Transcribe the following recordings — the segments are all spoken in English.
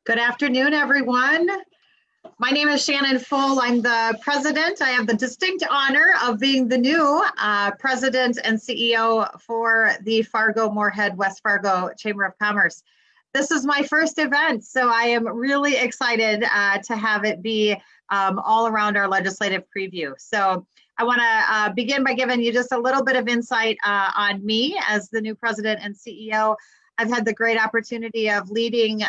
Good afternoon, everyone. My name is Shannon Full. I'm the president. I have the distinct honor of being the new president and CEO for the Fargo-Moorhead-West Fargo Chamber of Commerce. This is my first event, so I am really excited to have it be all around our legislative preview. So I want to begin by giving you just a little bit of insight on me as the new president and CEO. I've had the great opportunity of leading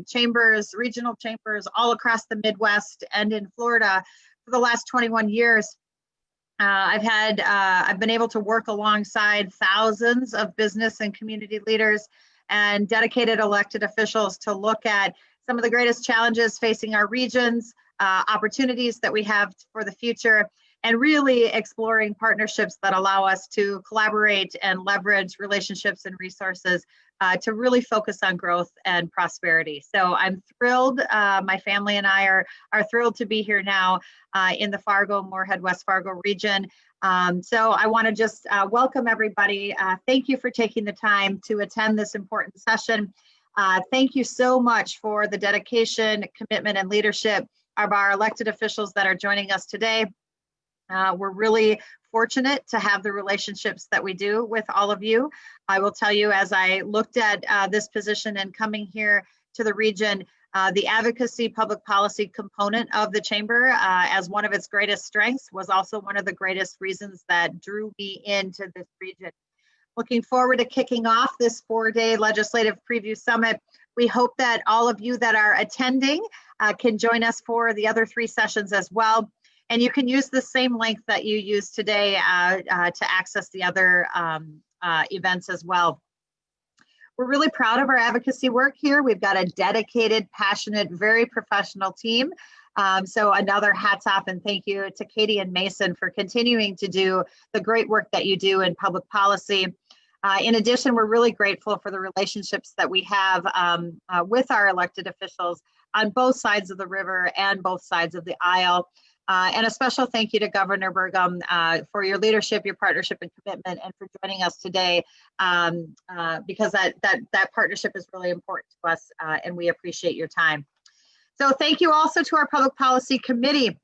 chambers, regional chambers all across the Midwest and in Florida for the last 21 years. I've been able to work alongside thousands of business and community leaders and dedicated elected officials to look at some of the greatest challenges facing our regions, opportunities that we have for the future, and really exploring partnerships that allow us to collaborate and leverage relationships and resources to really focus on growth and prosperity. So I'm thrilled, my family and I are thrilled to be here now in the Fargo-Moorhead-West Fargo region. So I want to just welcome everybody. Thank you for taking the time to attend this important session. Thank you so much for the dedication, commitment, and leadership of our elected officials that are joining us today. We're really fortunate to have the relationships that we do with all of you. I will tell you, as I looked at this position and coming here to the region, the advocacy public policy component of the chamber as one of its greatest strengths was also one of the greatest reasons that drew me into this region. Looking forward to kicking off this 4-day legislative preview summit. We hope that all of you that are attending can join us for the other 3 sessions as well. And you can use the same link that you used today to access the other events as well. We're really proud of our advocacy work here. We've got a dedicated, passionate, very professional team. So another hats off and thank you to Katie and Mason for continuing to do the great work that you do in public policy. In addition, we're really grateful for the relationships that we have with our elected officials on both sides of the river and both sides of the aisle. And a special thank you to Governor Burgum for your leadership, your partnership and commitment, and for joining us today because that partnership is really important to us and we appreciate your time. So thank you also to our Public Policy Committee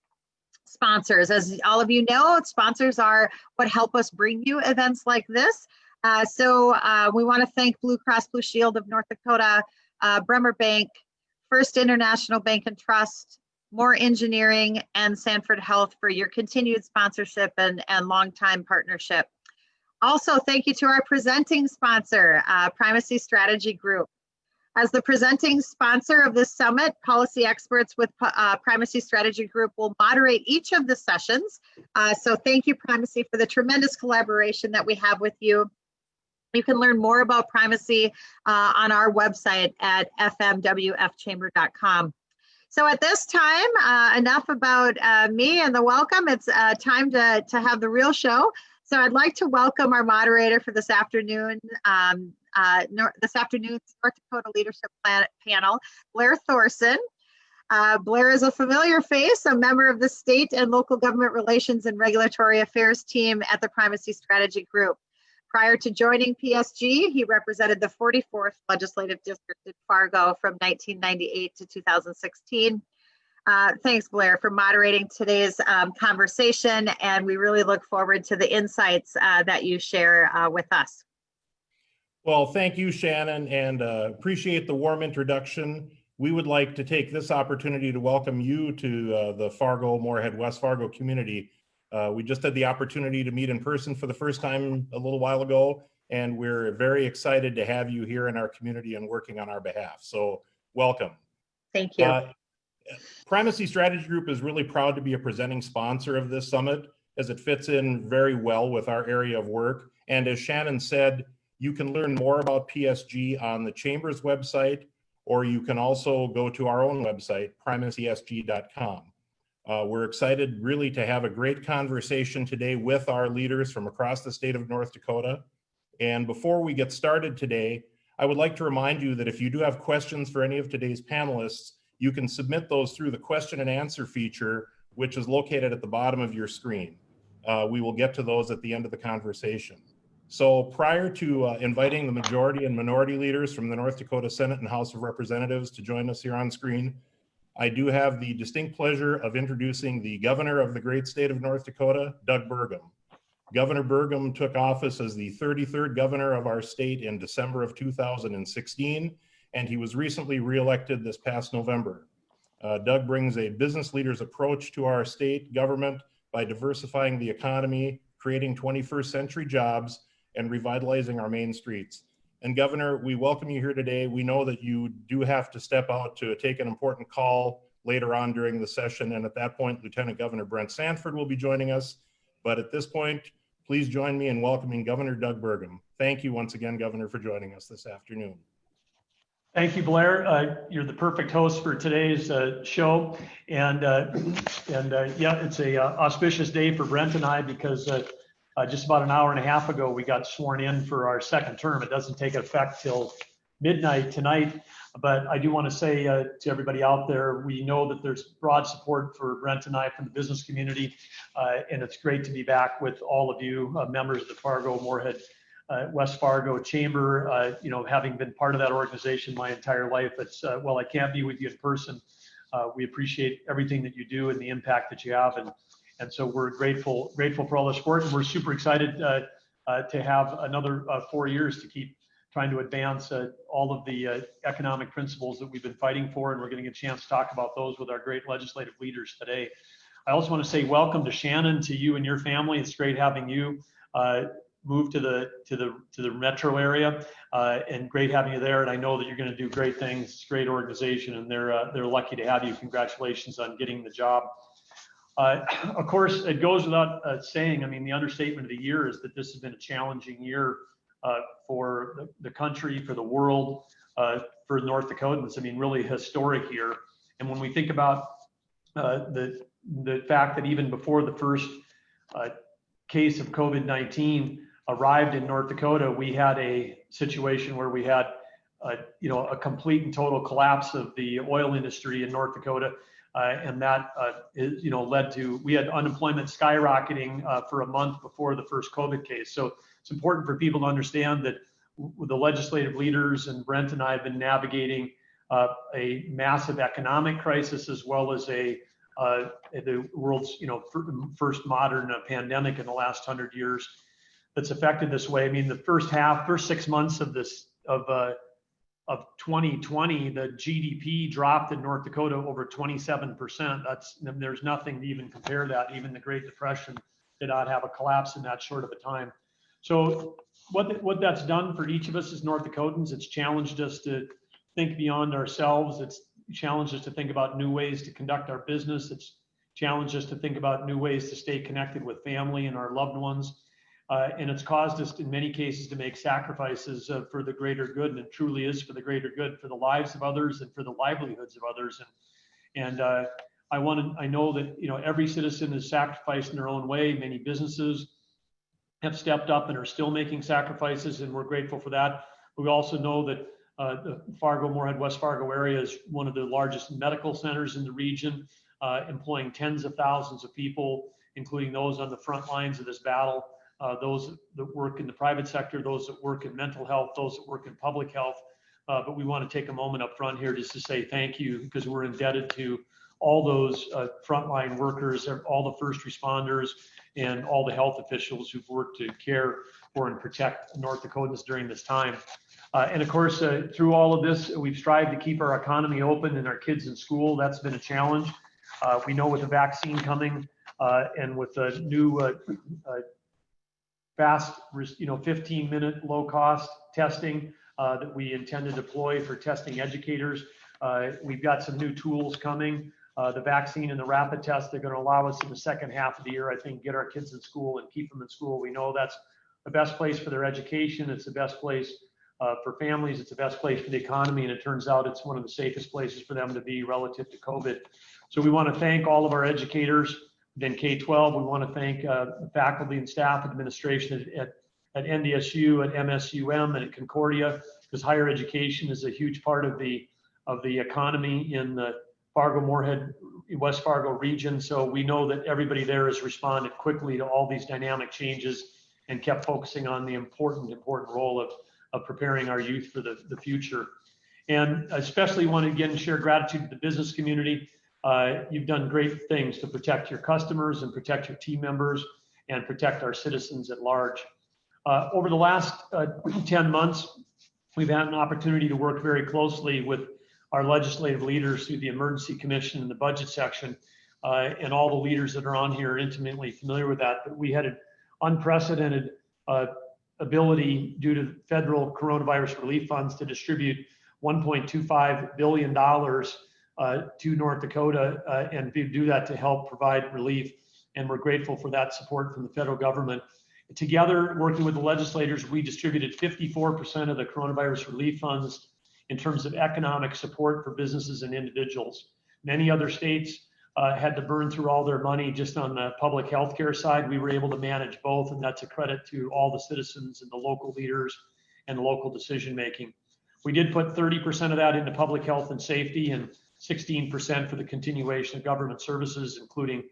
sponsors. As all of you know, sponsors are what help us bring you events like this. So we want to thank Blue Cross Blue Shield of North Dakota, Bremer Bank, First International Bank and Trust, More Engineering, and Sanford Health for your continued sponsorship and longtime partnership. Also, thank you to our presenting sponsor, Primacy Strategy Group. As the presenting sponsor of this summit, policy experts with Primacy Strategy Group will moderate each of the sessions. So thank you, Primacy, for the tremendous collaboration that we have with you. You can learn more about primacy on our website at fmwfchamber.com. So at this time, enough about me and the welcome. It's time to have the real show. So I'd like to welcome our moderator for this afternoon, North Dakota Leadership Panel, Blair Thorson. Blair is a familiar face, a member of the State and Local Government Relations and Regulatory Affairs team at the Primacy Strategy Group. Prior to joining PSG, he represented the 44th Legislative District in Fargo from 1998 to 2016. Thanks, Blair, for moderating today's conversation, and we really look forward to the insights that you share with us. Well, thank you, Shannon, and appreciate the warm introduction. We would like to take this opportunity to welcome you to the Fargo-Moorhead-West Fargo community. We just had the opportunity to meet in person for the first time a little while ago, and we're very excited to have you here in our community and working on our behalf. So welcome. Thank you. Primacy Strategy Group is really proud to be a presenting sponsor of this summit as it fits in very well with our area of work. And as Shannon said, you can learn more about PSG on the Chamber's website, or you can also go to our own website, primacysg.com. We're excited really to have a great conversation today with our leaders from across the state of North Dakota. And before we get started today, I would like to remind you that if you do have questions for any of today's panelists, you can submit those through the question and answer feature, which is located at the bottom of your screen. We will get to those at the end of the conversation. So prior to inviting the majority and minority leaders from the North Dakota Senate and House of Representatives to join us here on screen, I do have the distinct pleasure of introducing the governor of the great state of North Dakota, Doug Burgum. Governor Burgum took office as the 33rd governor of our state in December of 2016, and he was recently reelected this past November. Doug brings a business leader's approach to our state government by diversifying the economy, creating 21st century jobs, and revitalizing our main streets. And Governor, we welcome you here today. We know that you do have to step out to take an important call later on during the session. And at that point, Lieutenant Governor Brent Sanford will be joining us. But at this point, please join me in welcoming Governor Doug Burgum. Thank you once again, Governor, for joining us this afternoon. Thank you, Blair. You're the perfect host for today's show. And yeah, it's a auspicious day for Brent and I because just about an hour and a half ago, we got sworn in for our second term. It doesn't take effect till midnight tonight. But I do want to say to everybody out there, we know that there's broad support for Brent and I from the business community. And it's great to be back with all of you, members of the Fargo, Moorhead, West Fargo Chamber. You know, having been part of that organization my entire life, it's, well, I can't be with you in person. We appreciate everything that you do and the impact that you have. And so we're grateful for all the support. And we're super excited to have another 4 years to keep trying to advance all of the economic principles that we've been fighting for. And we're getting a chance to talk about those with our great legislative leaders today. I also want to say welcome to Shannon, to you and your family. It's great having you move to the metro area, and great having you there. And I know that you're going to do great things. It's a great organization, and they're lucky to have you. Congratulations on getting the job. Of course, it goes without saying, I mean, the understatement of the year is that this has been a challenging year for the country, for the world, for North Dakotans. I mean, really historic year. And when we think about the fact that even before the first case of COVID-19 arrived in North Dakota, we had a situation where we had you know, a complete and total collapse of the oil industry in North Dakota. And that is, you know, led to, we had unemployment skyrocketing for a month before the first COVID case. So it's important for people to understand that the legislative leaders and Brent and I have been navigating a massive economic crisis, as well as the world's, you know, first modern pandemic in the last 100 years that's affected this way. I mean, the first 6 months of this, of 2020, the GDP dropped in North Dakota over 27%. There's nothing to even compare that. Even the Great Depression did not have a collapse in that short of a time. So what that's done for each of us as North Dakotans, it's challenged us to think beyond ourselves. It's challenged us to think about new ways to conduct our business. It's challenged us to think about new ways to stay connected with family and our loved ones. And it's caused us in many cases to make sacrifices for the greater good, and it truly is for the greater good, for the lives of others and for the livelihoods of others. And I know that, you know, every citizen is sacrificed in their own way. Many businesses have stepped up and are still making sacrifices, and we're grateful for that. But we also know that the Fargo, Moorhead, West Fargo area is one of the largest medical centers in the region, employing tens of thousands of people, including those on the front lines of this battle. Those that work in the private sector, those that work in mental health, those that work in public health. But we want to take a moment up front here just to say thank you, because we're indebted to all those frontline workers, all the first responders, and all the health officials who've worked to care for and protect North Dakotans during this time. And of course, through all of this, we've strived to keep our economy open and our kids in school. That's been a challenge. We know with the vaccine coming and with the new fast, 15-minute low-cost testing that we intend to deploy for testing educators. We've got some new tools coming. The vaccine and the rapid test, they're going to allow us in the second half of the year, I think, get our kids in school and keep them in school. We know that's the best place for their education. It's the best place for families. It's the best place for the economy. And it turns out it's one of the safest places for them to be relative to COVID. So we want to thank all of our educators. Then K-12, we want to thank faculty and staff administration at NDSU, at MSUM, and at Concordia. because higher education is a huge part of the economy in the Fargo-Moorhead, West Fargo region. So we know that everybody there has responded quickly to all these dynamic changes and kept focusing on the important role of preparing our youth for the future. And especially want to again share gratitude to the business community. You've done great things to protect your customers and protect your team members and protect our citizens at large. Over the last 10 months, we've had an opportunity to work very closely with our legislative leaders through the Emergency Commission and the budget section, and all the leaders that are on here are intimately familiar with that. But we had an unprecedented ability due to federal coronavirus relief funds to distribute $1.25 billion to North Dakota and do that to help provide relief. And we're grateful for that support from the federal government. Together, working with the legislators, we distributed 54% of the coronavirus relief funds in terms of economic support for businesses and individuals. Many other states had to burn through all their money just on the public health care side. We were able to manage both, and that's a credit to all the citizens and the local leaders and local decision making. We did put 30% of that into public health and safety and 16% for the continuation of government services, including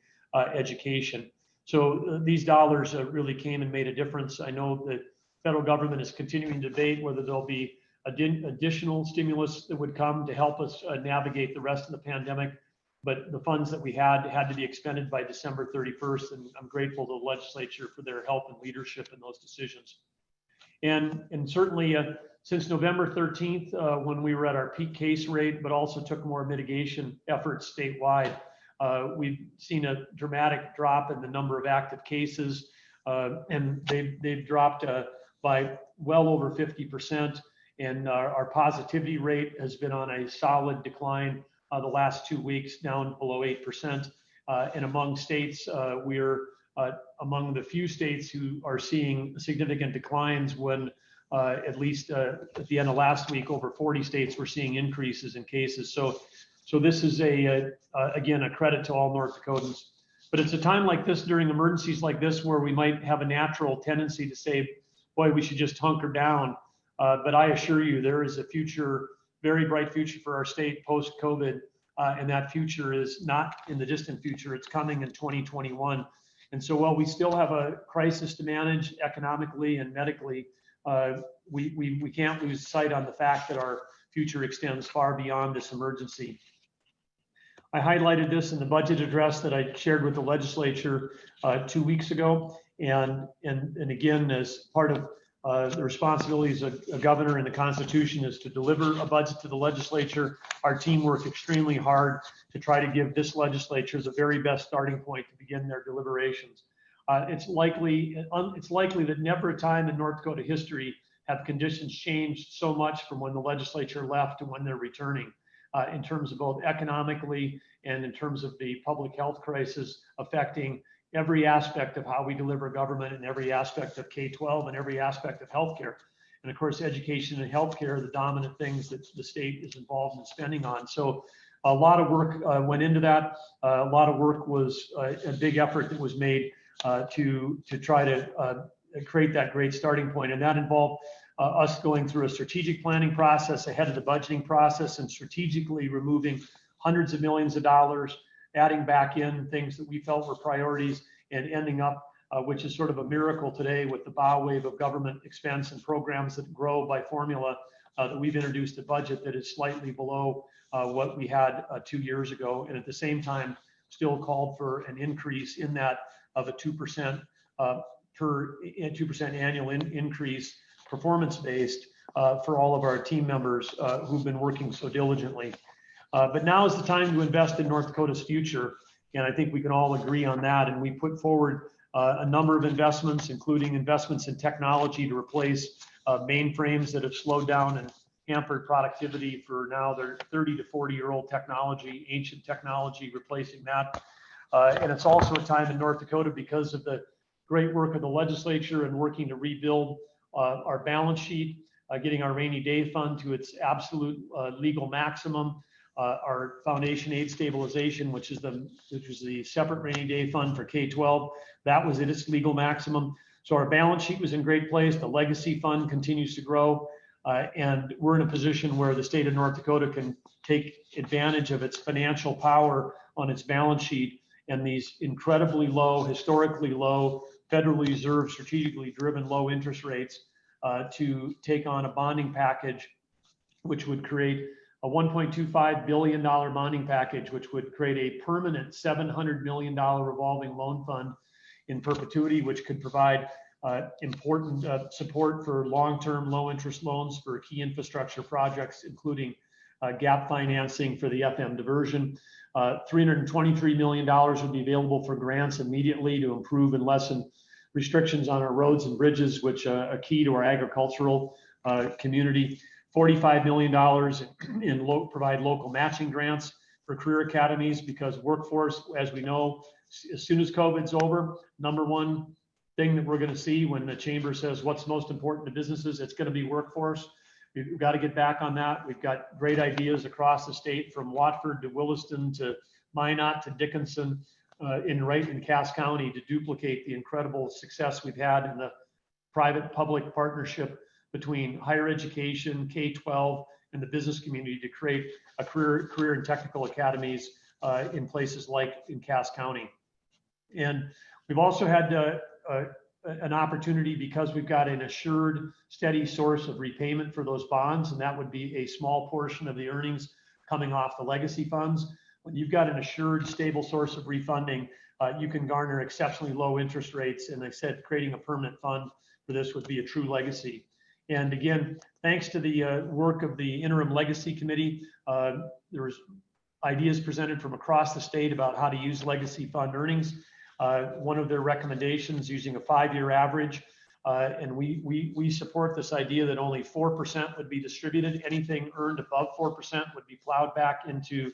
education. So these dollars really came and made a difference. I know the federal government is continuing to debate whether there'll be additional stimulus that would come to help us navigate the rest of the pandemic. But the funds that we had to be expended by December 31st, and I'm grateful to the legislature for their help and leadership in those decisions. And certainly since November 13th, when we were at our peak case rate, but also took more mitigation efforts statewide, we've seen a dramatic drop in the number of active cases, and they've dropped by well over 50%. And our positivity rate has been on a solid decline the last 2 weeks, down below 8%. And among states, we're among the few states who are seeing significant declines when at least at the end of last week, over 40 states were seeing increases in cases. So this is again, a credit to all North Dakotans. But it's a time like this, during emergencies like this, where we might have a natural tendency to say, boy, we should just hunker down. But I assure you, there is a future, very bright future for our state post-COVID, and that future is not in the distant future. It's coming in 2021. And so while we still have a crisis to manage economically and medically, we can't lose sight on the fact that our future extends far beyond this emergency. I highlighted this in the budget address that I shared with the legislature 2 weeks ago. And again, as part of the responsibilities of a governor and the Constitution is to deliver a budget to the legislature. Our team worked extremely hard to try to give this legislature the very best starting point to begin their deliberations. It's likely that never a time in North Dakota history have conditions changed so much from when the legislature left to when they're returning, in terms of both economically and in terms of the public health crisis affecting every aspect of how we deliver government and every aspect of K-12 and every aspect of healthcare. And of course, education and healthcare are the dominant things that the state is involved in spending on. So a lot of work went into that. A lot of work was a big effort that was made to try to create that great starting point. And that involved us going through a strategic planning process ahead of the budgeting process and strategically removing hundreds of millions of dollars, adding back in things that we felt were priorities, and ending up, which is sort of a miracle today with the bow wave of government expense and programs that grow by formula, that we've introduced a budget that is slightly below what we had 2 years ago. And at the same time, still called for an increase in that of a 2% annual increase, performance-based, for all of our team members who've been working so diligently. But now is the time to invest in North Dakota's future. And I think we can all agree on that. And we put forward a number of investments, including investments in technology to replace mainframes that have slowed down and hampered productivity for now their 30 to 40-year-old technology, ancient technology, replacing that. And it's also a time in North Dakota, because of the great work of the legislature and working to rebuild our balance sheet, getting our rainy day fund to its absolute legal maximum. Our foundation aid stabilization, which is the separate rainy day fund for K-12, that was at its legal maximum. So our balance sheet was in great place. The legacy fund continues to grow. And we're in a position where the state of North Dakota can take advantage of its financial power on its balance sheet and these incredibly low, historically low, Federal Reserve strategically driven low interest rates to take on a bonding package, which would create a $1.25 billion bonding package, which would create a permanent $700 million revolving loan fund in perpetuity, which could provide important support for long-term low-interest loans for key infrastructure projects, including gap financing for the FM diversion. $323 million would be available for grants immediately to improve and lessen restrictions on our roads and bridges, which are key to our agricultural community. $45 million in provide local matching grants for career academies, because workforce, as we know, as soon as COVID's over, number one thing that we're going to see when the chamber says what's most important to businesses, it's going to be workforce. We've got to get back on that. We've got great ideas across the state, from Watford to Williston to Minot to Dickinson, in Cass County, to duplicate the incredible success we've had in the private-public partnership between higher education, K-12, and the business community to create a career and technical academies in places like in Cass County. And we've also had an opportunity, because we've got an assured steady source of repayment for those bonds, and that would be a small portion of the earnings coming off the legacy funds. When you've got an assured stable source of refunding, you can garner exceptionally low interest rates. And I said, creating a permanent fund for this would be a true legacy. And again, thanks to the work of the Interim Legacy Committee, there was ideas presented from across the state about how to use legacy fund earnings. One of their recommendations, using a 5-year average, and we support this idea that only 4% would be distributed. Anything earned above 4% would be plowed back into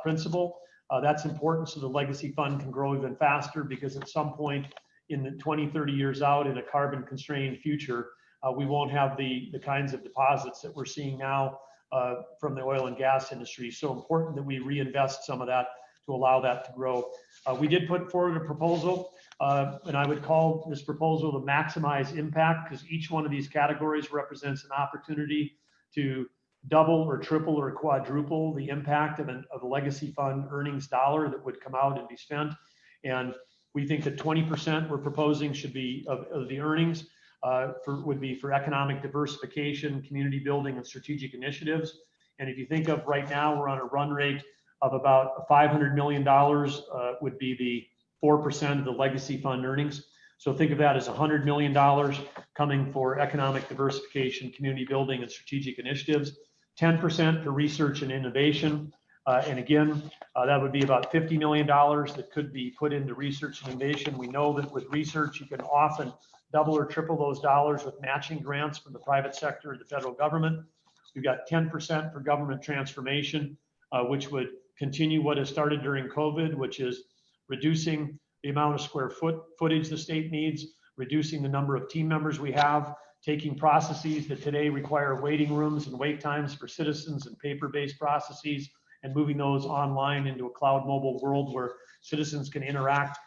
principal. That's important so the legacy fund can grow even faster, because at some point in the 20, 30 years out, in a carbon constrained future, we won't have the kinds of deposits that we're seeing now from the oil and gas industry. So important that we reinvest some of that to allow that to grow. We did put forward a proposal, and I would call this proposal to maximize impact, because each one of these categories represents an opportunity to double or triple or quadruple the impact of a legacy fund earnings dollar that would come out and be spent. And we think that 20% we're proposing should be of the earnings would be for economic diversification, community building, and strategic initiatives. And if you think of right now, we're on a run rate of about $500 million would be the 4% of the legacy fund earnings. So think of that as $100 million coming for economic diversification, community building, and strategic initiatives. 10% for research and innovation. And again, that would be about $50 million that could be put into research and innovation. We know that with research, you can often double or triple those dollars with matching grants from the private sector or the federal government. We've got 10% for government transformation, which would continue what has started during COVID, which is reducing the amount of square footage the state needs, reducing the number of team members we have, taking processes that today require waiting rooms and wait times for citizens and paper-based processes, and moving those online into a cloud mobile world where citizens can interact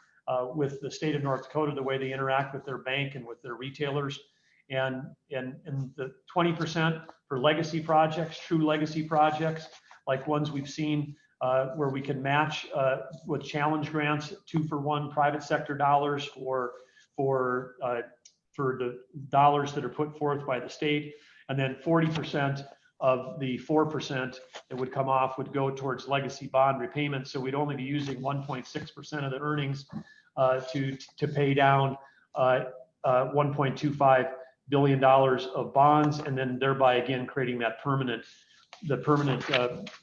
with the state of North Dakota the way they interact with their bank and with their retailers. And the 20% for legacy projects, true legacy projects, like ones we've seen where we can match with challenge grants, 2-for-1 private sector dollars for the dollars that are put forth by the state. And then 40% of the 4% that would come off would go towards legacy bond repayment. So we'd only be using 1.6% of the earnings to pay down $1.25 billion of bonds, and then thereby again creating that permanent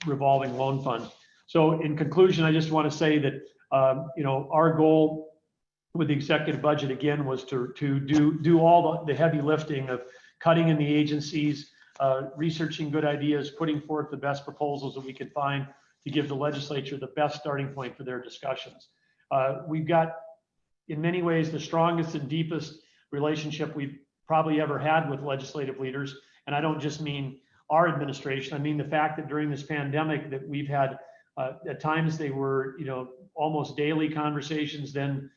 revolving loan fund. So in conclusion, I just want to say that our goal with the executive budget again was to do all the heavy lifting of cutting in the agencies, researching good ideas, putting forth the best proposals that we could find to give the legislature the best starting point for their discussions. We've got, in many ways, the strongest and deepest relationship we've probably ever had with legislative leaders. And I don't just mean our administration. I mean the fact that during this pandemic that we've had, at times they were, almost daily conversations, then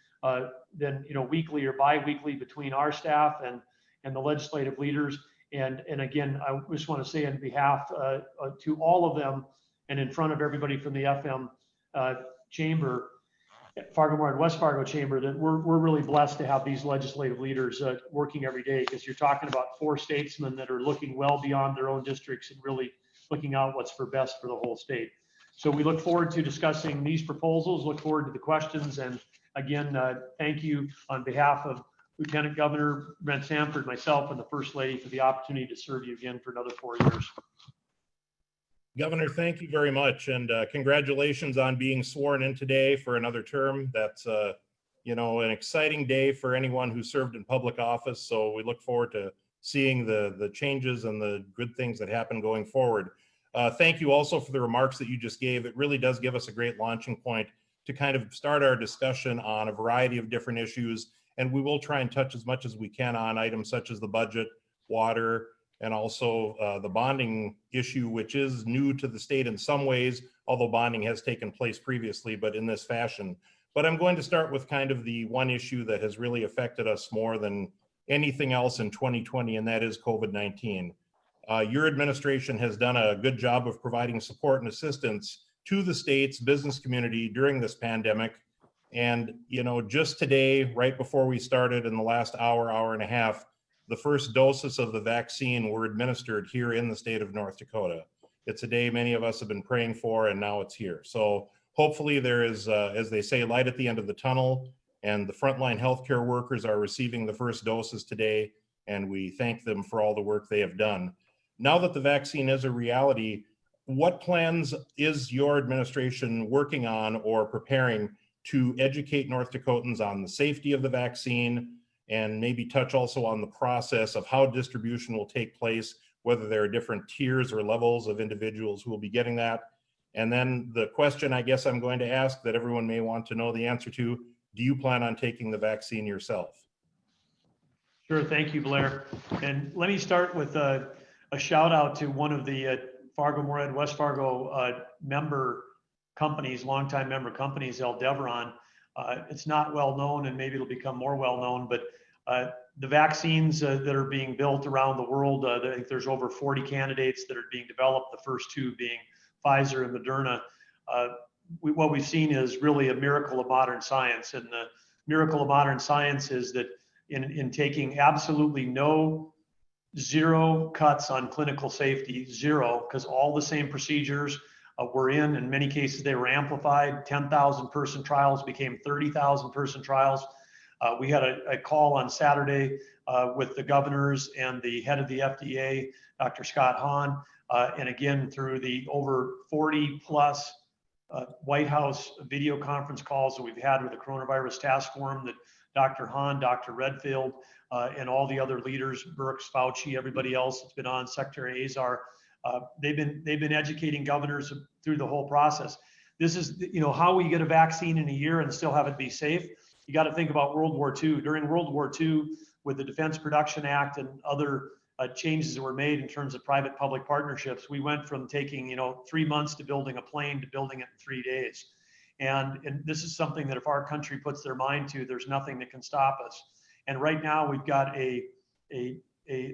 weekly or bi-weekly between our staff and the legislative leaders. And again, I just want to say on behalf to all of them and in front of everybody from the FM chamber, Fargo-Moorhead West Fargo Chamber, that we're really blessed to have these legislative leaders working every day, because you're talking about 4 statesmen that are looking well beyond their own districts and really looking out what's for best for the whole state. So we look forward to discussing these proposals, look forward to the questions, and again, thank you on behalf of Lieutenant Governor Brent Sanford, myself, and the First Lady for the opportunity to serve you again for another 4 years. Governor, thank you very much, and congratulations on being sworn in today for another term. That's you know, an exciting day for anyone who served in public office. So we look forward to seeing the changes and the good things that happen going forward. Thank you also for the remarks that you just gave. It really does give us a great launching point to kind of start our discussion on a variety of different issues, and we will try and touch as much as we can on items such as the budget, water, and also the bonding issue, which is new to the state in some ways, although bonding has taken place previously, but in this fashion. But I'm going to start with kind of the one issue that has really affected us more than anything else in 2020, and that is COVID-19. Your administration has done a good job of providing support and assistance to the state's business community during this pandemic. And, you know, just today, right before we started, in the last hour, hour and a half, the first doses of the vaccine were administered here in the state of North Dakota. It's a day many of us have been praying for, and now it's here. So hopefully there is, as they say, light at the end of the tunnel, and the frontline healthcare workers are receiving the first doses today, and we thank them for all the work they have done. Now that the vaccine is a reality, what plans is your administration working on or preparing to educate North Dakotans on the safety of the vaccine, and maybe touch also on the process of how distribution will take place, whether there are different tiers or levels of individuals who will be getting that? And then the question I guess I'm going to ask that everyone may want to know the answer to, do you plan on taking the vaccine yourself? Sure, thank you, Blair. And let me start with a shout out to one of the Fargo-Moorhead West Fargo member companies, longtime member companies, Aldevron. It's not well known, and maybe it'll become more well known, but the vaccines that are being built around the world, I think there's over 40 candidates that are being developed, the first 2 being Pfizer and Moderna. What we've seen is really a miracle of modern science. And the miracle of modern science is that in taking absolutely zero cuts on clinical safety, zero, because all the same procedures were in many cases they were amplified. 10,000 person trials became 30,000 person trials. We had a call on Saturday with the governors and the head of the FDA, Dr. Scott Hahn, and again through the over 40 plus White House video conference calls that we've had with the coronavirus task force, that Dr. Hahn, Dr. Redfield, and all the other leaders, Birx, Fauci, everybody else that's been on, Secretary Azar, they've been educating governors through the whole process. This is, you know, how we get a vaccine in a year and still have it be safe. You got to think about World War II. During World War II, with the Defense Production Act and other changes that were made in terms of private-public partnerships, we went from taking, 3 months to building a plane to building it in 3 days. And this is something that if our country puts their mind to, there's nothing that can stop us. And right now we've got the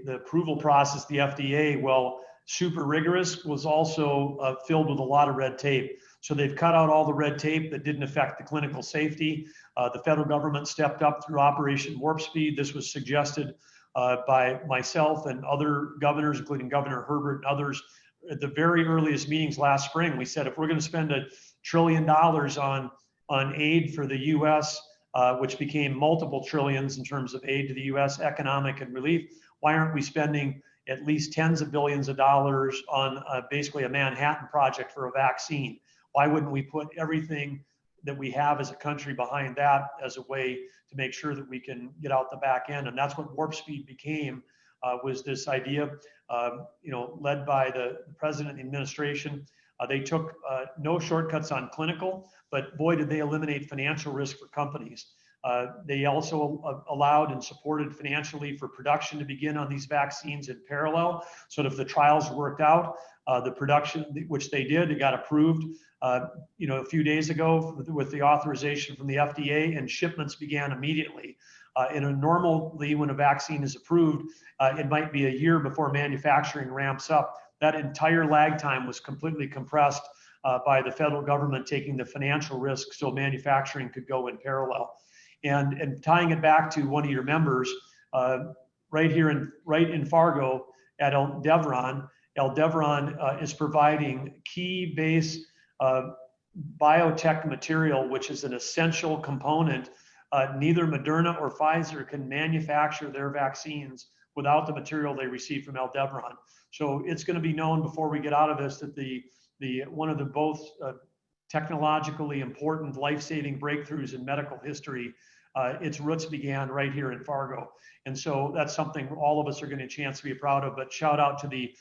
approval process, the FDA, well, super rigorous, was also filled with a lot of red tape. So they've cut out all the red tape that didn't affect the clinical safety. The federal government stepped up through Operation Warp Speed. This was suggested by myself and other governors, including Governor Herbert and others, at the very earliest meetings last spring. We said, if we're going to spend $1 trillion on aid for the U.S., which became multiple trillions in terms of aid to the U.S., economic and relief, why aren't we spending at least tens of billions of dollars on basically a Manhattan Project for a vaccine? Why wouldn't we put everything that we have as a country behind that as a way to make sure that we can get out the back end? And that's what Warp Speed became, was this idea, led by the president and the administration. They took no shortcuts on clinical, but boy, did they eliminate financial risk for companies. They also allowed and supported financially for production to begin on these vaccines in parallel. So that if the trials worked out, the production, which they did, it got approved, a few days ago with the authorization from the FDA, and shipments began immediately. Normally, when a vaccine is approved, it might be a year before manufacturing ramps up. That entire lag time was completely compressed by the federal government taking the financial risk so manufacturing could go in parallel. And tying it back to one of your members, right in Fargo at Eldevron is providing key base biotech material, which is an essential component. Neither Moderna or Pfizer can manufacture their vaccines without the material they receive from Eldevron. So it's going to be known before we get out of this that one of the both technologically important life-saving breakthroughs in medical history, its roots began right here in Fargo. And so that's something all of us are getting a chance to be proud of. But shout out to the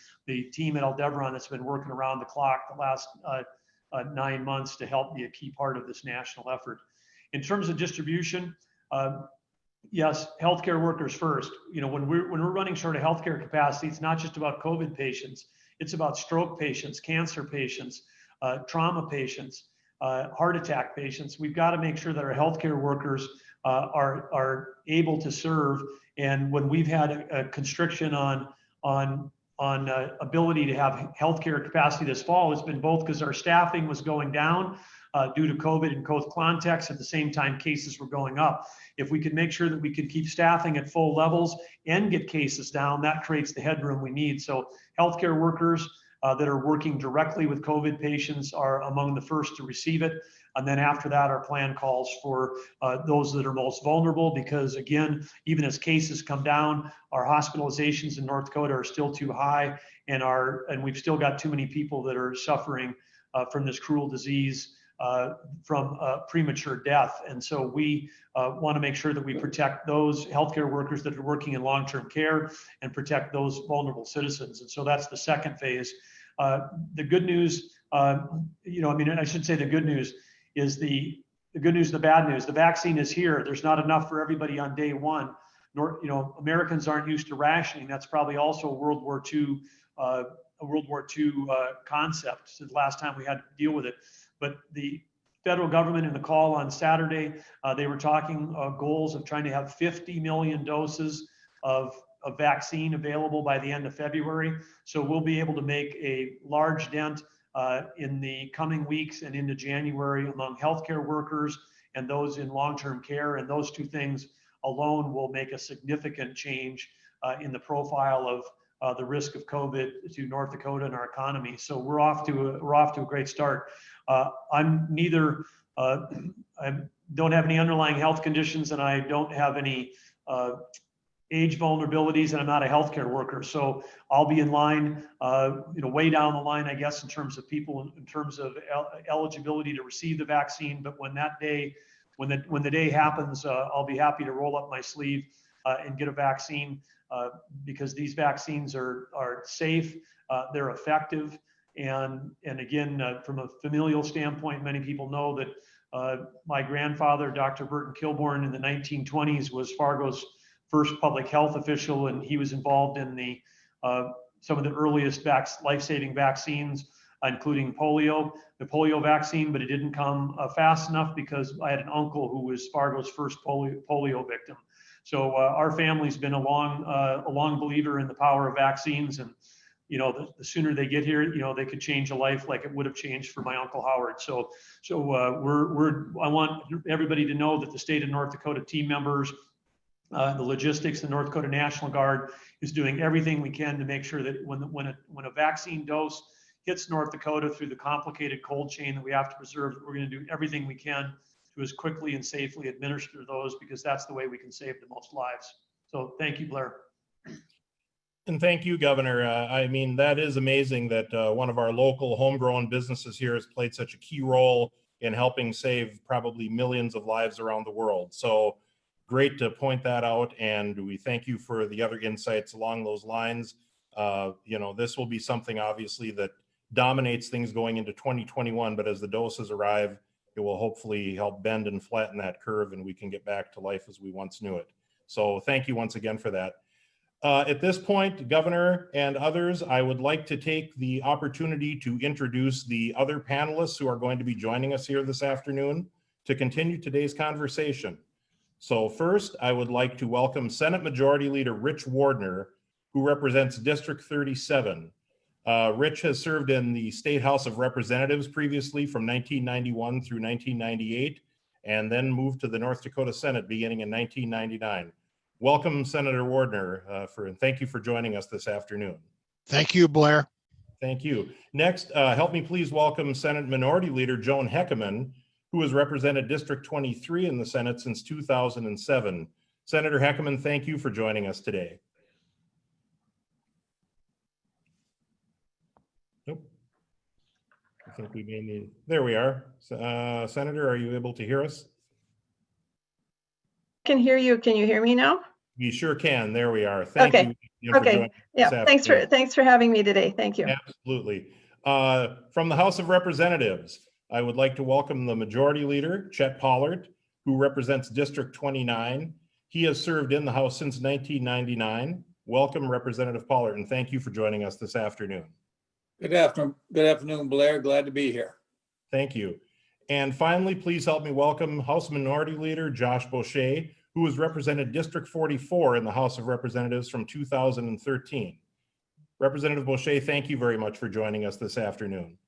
team at Eldevron that's been working around the clock the last 9 months to help be a key part of this national effort. In terms of distribution, yes, healthcare workers first. You know, when we're running short of healthcare capacity, it's not just about COVID patients. It's about stroke patients, cancer patients, trauma patients, heart attack patients. We've got to make sure that our healthcare workers are able to serve. And when we've had a constriction on ability to have healthcare capacity this fall, it's been both because our staffing was going down due to COVID and close contacts. At the same time, cases were going up. If we can make sure that we can keep staffing at full levels and get cases down, that creates the headroom we need. So healthcare workers that are working directly with COVID patients are among the first to receive it. And then after that, our plan calls for those that are most vulnerable, because again, even as cases come down, our hospitalizations in North Dakota are still too high, and we've still got too many people that are suffering from this cruel disease from premature death. And so we want to make sure that we protect those healthcare workers that are working in long-term care and protect those vulnerable citizens. And so that's the second phase. The good news, I should say the good news is the good news, the bad news. The vaccine is here. There's not enough for everybody on day one. Americans aren't used to rationing. That's probably also a World War II concept. So the last time we had to deal with it. But the federal government in the call on Saturday, they were talking goals of trying to have 50 million doses of vaccine available by the end of February. So we'll be able to make a large dent in the coming weeks and into January among healthcare workers and those in long-term care. And those two things alone will make a significant change in the profile of the risk of COVID to North Dakota and our economy. So we're off to a great start. I don't have any underlying health conditions, and I don't have any age vulnerabilities, and I'm not a healthcare worker. So I'll be in line, way down the line, I guess, in terms of people, in terms of eligibility to receive the vaccine. But when the day happens, I'll be happy to roll up my sleeve and get a vaccine because these vaccines are safe, they're effective. And again, from a familial standpoint, many people know that my grandfather, Dr. Burton Kilbourne, in the 1920s was Fargo's first public health official, and he was involved in some of the earliest life-saving vaccines, including the polio vaccine, but it didn't come fast enough because I had an uncle who was Fargo's first polio victim. So our family's been a long believer in the power of vaccines, and the sooner they get here, they could change a life like it would have changed for my Uncle Howard. So I want everybody to know that the state of North Dakota team members, the logistics, the North Dakota National Guard is doing everything we can to make sure that when a vaccine dose hits North Dakota through the complicated cold chain that we have to preserve, that we're going to do everything we can to as quickly and safely administer those, because that's the way we can save the most lives. So thank you, Blair. And thank you, Governor. That is amazing that one of our local homegrown businesses here has played such a key role in helping save probably millions of lives around the world. So great to point that out, and we thank you for the other insights along those lines. This will be something obviously that dominates things going into 2021, but as the doses arrive, it will hopefully help bend and flatten that curve, and we can get back to life as we once knew it. So thank you once again for that. At this point, Governor and others, I would like to take the opportunity to introduce the other panelists who are going to be joining us here this afternoon to continue today's conversation. So first, I would like to welcome Senate Majority Leader Rich Wardner, who represents District 37. Rich has served in the State House of Representatives previously from 1991 through 1998, and then moved to the North Dakota Senate beginning in 1999. Welcome, Senator Wardner, and thank you for joining us this afternoon. Thank you, Blair. Thank you. Next, help me please welcome Senate Minority Leader Joan Heckerman, who has represented District 23 in the Senate since 2007. Senator Heckerman, thank you for joining us today. Nope. I think we may need, there we are. Senator, are you able to hear us? Can hear you. Can you hear me now? We sure can. There we are. Thank Okay. you. Okay. Yeah. Thanks for having me today. Thank you. Absolutely. From the House of Representatives, I would like to welcome the Majority Leader, Chet Pollard, who represents District 29. He has served in the House since 1999. Welcome, Representative Pollard, and thank you for joining us this afternoon. Good afternoon, Blair. Glad to be here. Thank you. And finally, please help me welcome House Minority Leader Josh Boucher, who has represented District 44 in the House of Representatives from 2013. Representative Boucher, thank you very much for joining us this afternoon.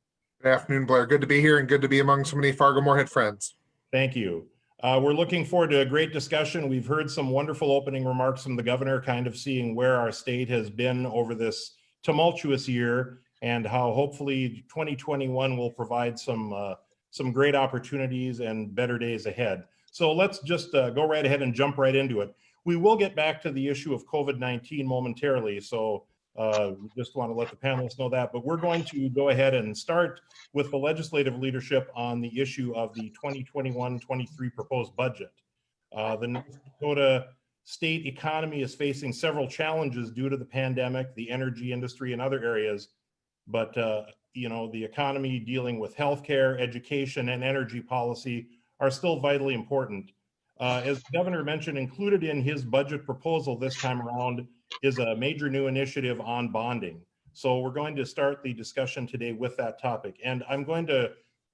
Good afternoon, Blair. Good to be here and good to be among so many Fargo-Moorhead friends. Thank you. We're looking forward to a great discussion. We've heard some wonderful opening remarks from the governor, kind of seeing where our state has been over this tumultuous year and how hopefully 2021 will provide some great opportunities and better days ahead. So let's just go right ahead and jump right into it. We will get back to the issue of COVID-19 momentarily, so just want to let the panelists know that, but we're going to go ahead and start with the legislative leadership on the issue of the 2021-23 proposed budget. The North Dakota state economy is facing several challenges due to the pandemic, the energy industry, and other areas, but the economy dealing with healthcare, education, and energy policy are still vitally important. As the governor mentioned, included in his budget proposal this time around is a major new initiative on bonding. So we're going to start the discussion today with that topic. And I'm going to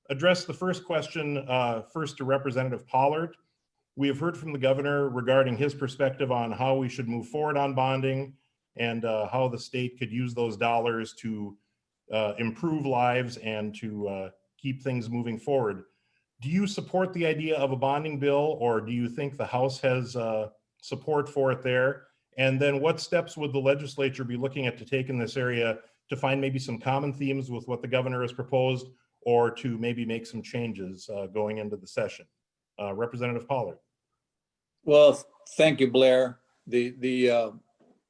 address the first question first to Representative Pollard. We have heard from the governor regarding his perspective on how we should move forward on bonding and how the state could use those dollars to improve lives and to keep things moving forward. Do you support the idea of a bonding bill, or do you think the House has support for it there? And then what steps would the legislature be looking at to take in this area to find maybe some common themes with what the governor has proposed, or to maybe make some changes going into the session? Representative Pollard. Well, thank you, Blair. The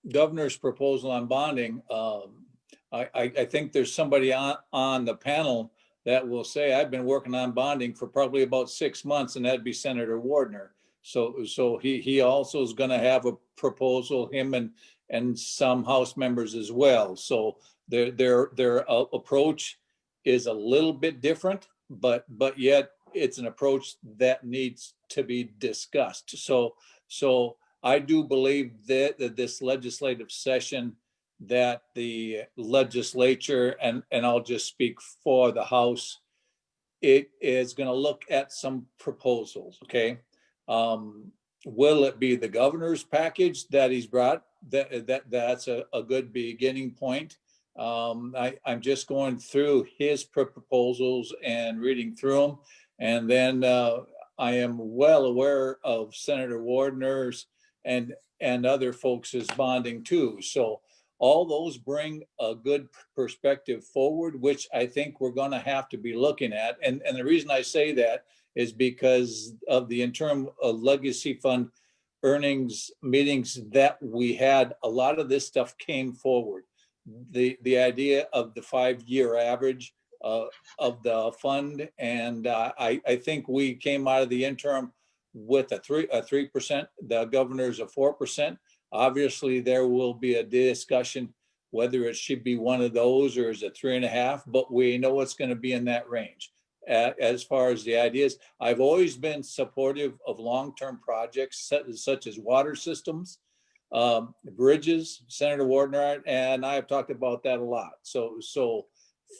governor's proposal on bonding, I think there's somebody on the panel that will say, I've been working on bonding for probably about 6 months, and that'd be Senator Wardner. So he also is going to have a proposal, him and some House members as well. So their approach is a little bit different, but yet it's an approach that needs to be discussed. So I do believe that this legislative session, that the legislature, and I'll just speak for the House, it is going to look at some proposals. Okay. Will it be the governor's package that he's brought? That's a good beginning point. I'm just going through his proposals and reading through them. And then I am well aware of Senator Wardner's and other folks' bonding too. So all those bring a good perspective forward, which I think we're going to have to be looking at. And the reason I say that is because of the interim legacy fund earnings meetings that we had. A lot of this stuff came forward. The idea of the 5-year average of the fund, and I think we came out of the interim with a 3%. The governor's a 4%. Obviously, there will be a discussion whether it should be one of those or is it 3.5, but we know it's going to be in that range. As far as the ideas, I've always been supportive of long-term projects such as water systems, bridges. Senator Wardner and I have talked about that a lot. So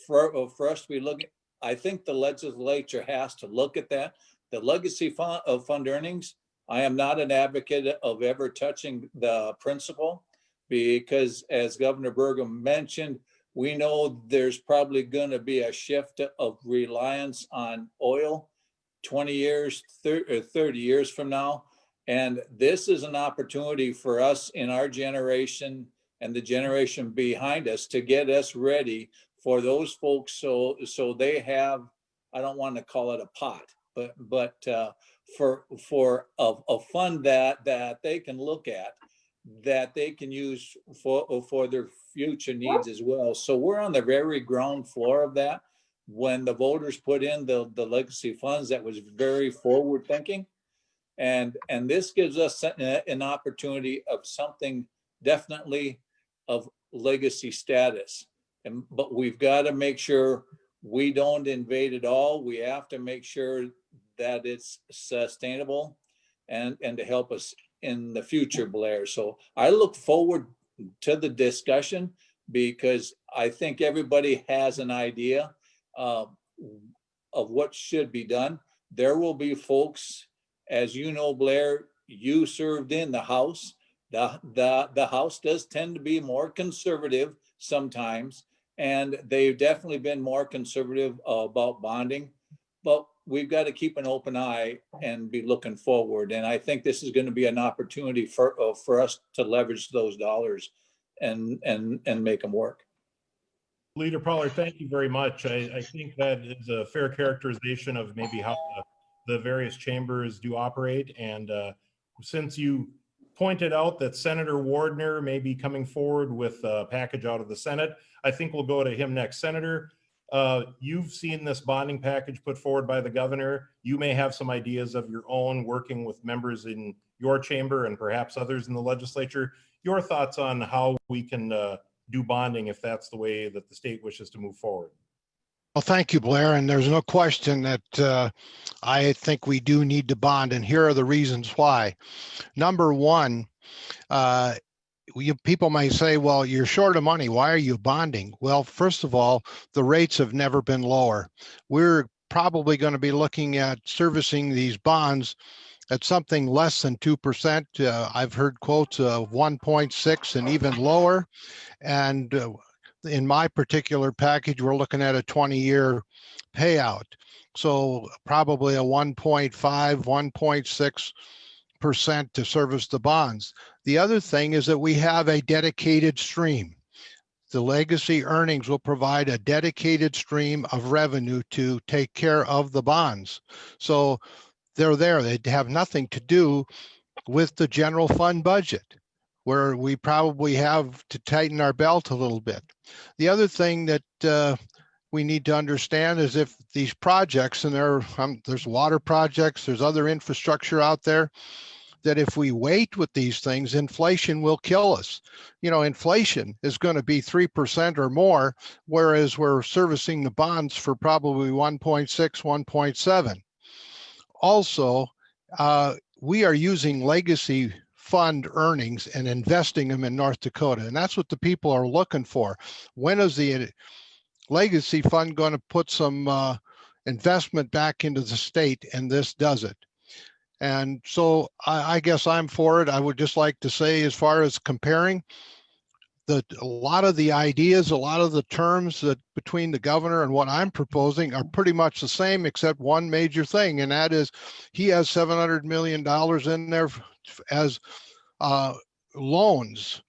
for us to be looking, I think the legislature has to look at that. The legacy fund earnings, I am not an advocate of ever touching the principal because, as Governor Burgum mentioned, we know there's probably going to be a shift of reliance on oil 20 years, 30 years from now. And this is an opportunity for us in our generation and the generation behind us to get us ready for those folks. So they have, I don't want to call it a pot, but for a fund that they can look at, that they can use for their future needs as well. So we're on the very ground floor of that. When the voters put in the legacy funds, that was very forward thinking. And this gives us an opportunity of something definitely of legacy status. But we've got to make sure we don't invade it all. We have to make sure that it's sustainable and to help us in the future, Blair. So I look forward to the discussion because I think everybody has an idea of what should be done. There will be folks, as you know, Blair, you served in the House. The House does tend to be more conservative sometimes, and they've definitely been more conservative about bonding. But we've got to keep an open eye and be looking forward. And I think this is going to be an opportunity for us to leverage those dollars and make them work. Leader Pollard, thank you very much. I think that is a fair characterization of maybe how the various chambers do operate. And since you pointed out that Senator Wardner may be coming forward with a package out of the Senate, I think we'll go to him next. Senator, you've seen this bonding package put forward by the governor. You may have some ideas of your own working with members in your chamber and perhaps others in the legislature. Your thoughts on how we can do bonding if that's the way that the state wishes to move forward? Well, thank you, Blair. And there's no question that I think we do need to bond. And here are the reasons why. Number one, people may say, well, you're short of money. Why are you bonding? Well, first of all, the rates have never been lower. We're probably going to be looking at servicing these bonds at something less than 2%. I've heard quotes of 1.6 and even lower. And in my particular package, we're looking at a 20-year payout. So probably a 1.5, 1.6% to service the bonds. The other thing is that we have a dedicated stream. The legacy earnings will provide a dedicated stream of revenue to take care of the bonds. So they're there. They have nothing to do with the general fund budget, where we probably have to tighten our belt a little bit. The other thing that we need to understand is if these projects, and there's water projects, there's other infrastructure out there, that if we wait with these things, inflation will kill us. You know, inflation is going to be 3% or more, whereas we're servicing the bonds for probably 1.6, 1.7. Also, we are using legacy fund earnings and investing them in North Dakota. And that's what the people are looking for. When is the legacy fund going to put some investment back into the state? And this does it. And so I guess I'm for it. I would just like to say, as far as comparing, a lot of the ideas, a lot of the terms that between the governor and what I'm proposing are pretty much the same, except one major thing, and that is he has $700 million in there as loans,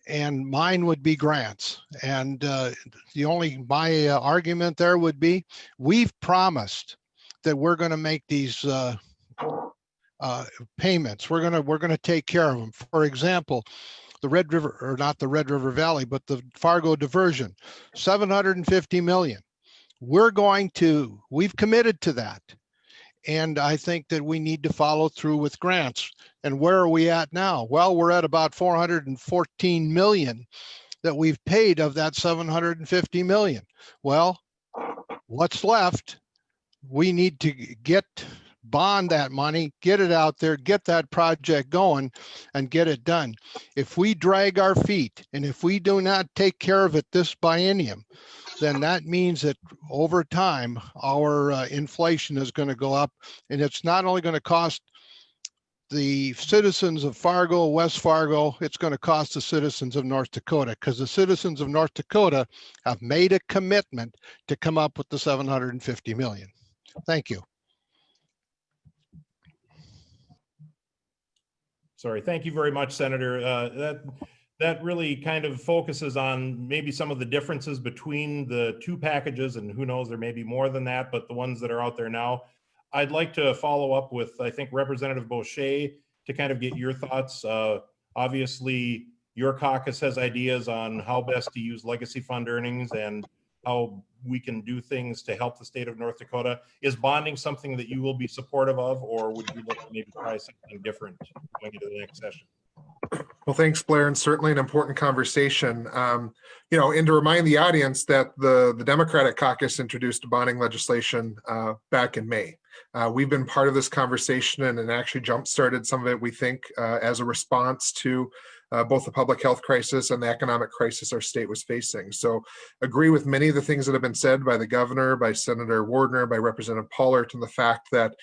and mine would be grants. And my argument there would be, we've promised that we're going to make these payments. We're going to take care of them. For example, the Red River, or not the Red River Valley, but the Fargo diversion, $750 million. We've committed to that. And I think that we need to follow through with grants. And where are we at now? Well, we're at about $414 million that we've paid of that $750 million. Well, what's left? We need to bond that money, get it out there, get that project going, and get it done. If we drag our feet, and if we do not take care of it this biennium, then that means that over time, our inflation is going to go up, and it's not only going to cost the citizens of Fargo, West Fargo, it's going to cost the citizens of North Dakota, because the citizens of North Dakota have made a commitment to come up with the 750 million. Thank you. Sorry, thank you very much, Senator. That really kind of focuses on maybe some of the differences between the two packages, and who knows, there may be more than that, but the ones that are out there now. I'd like to follow up with, I think, Representative Boucher to kind of get your thoughts. Obviously, your caucus has ideas on how best to use legacy fund earnings and how we can do things to help the state of North Dakota. Is bonding something that you will be supportive of, or would you look to maybe try something different going into the next session? Well, thanks, Blair, and certainly an important conversation. And to remind the audience that the Democratic caucus introduced bonding legislation back in May. We've been part of this conversation and actually jump-started some of it, we think, as a response to both the public health crisis and the economic crisis our state was facing. So agree with many of the things that have been said by the governor, by Senator Wardner, by Representative Pollert, and the fact that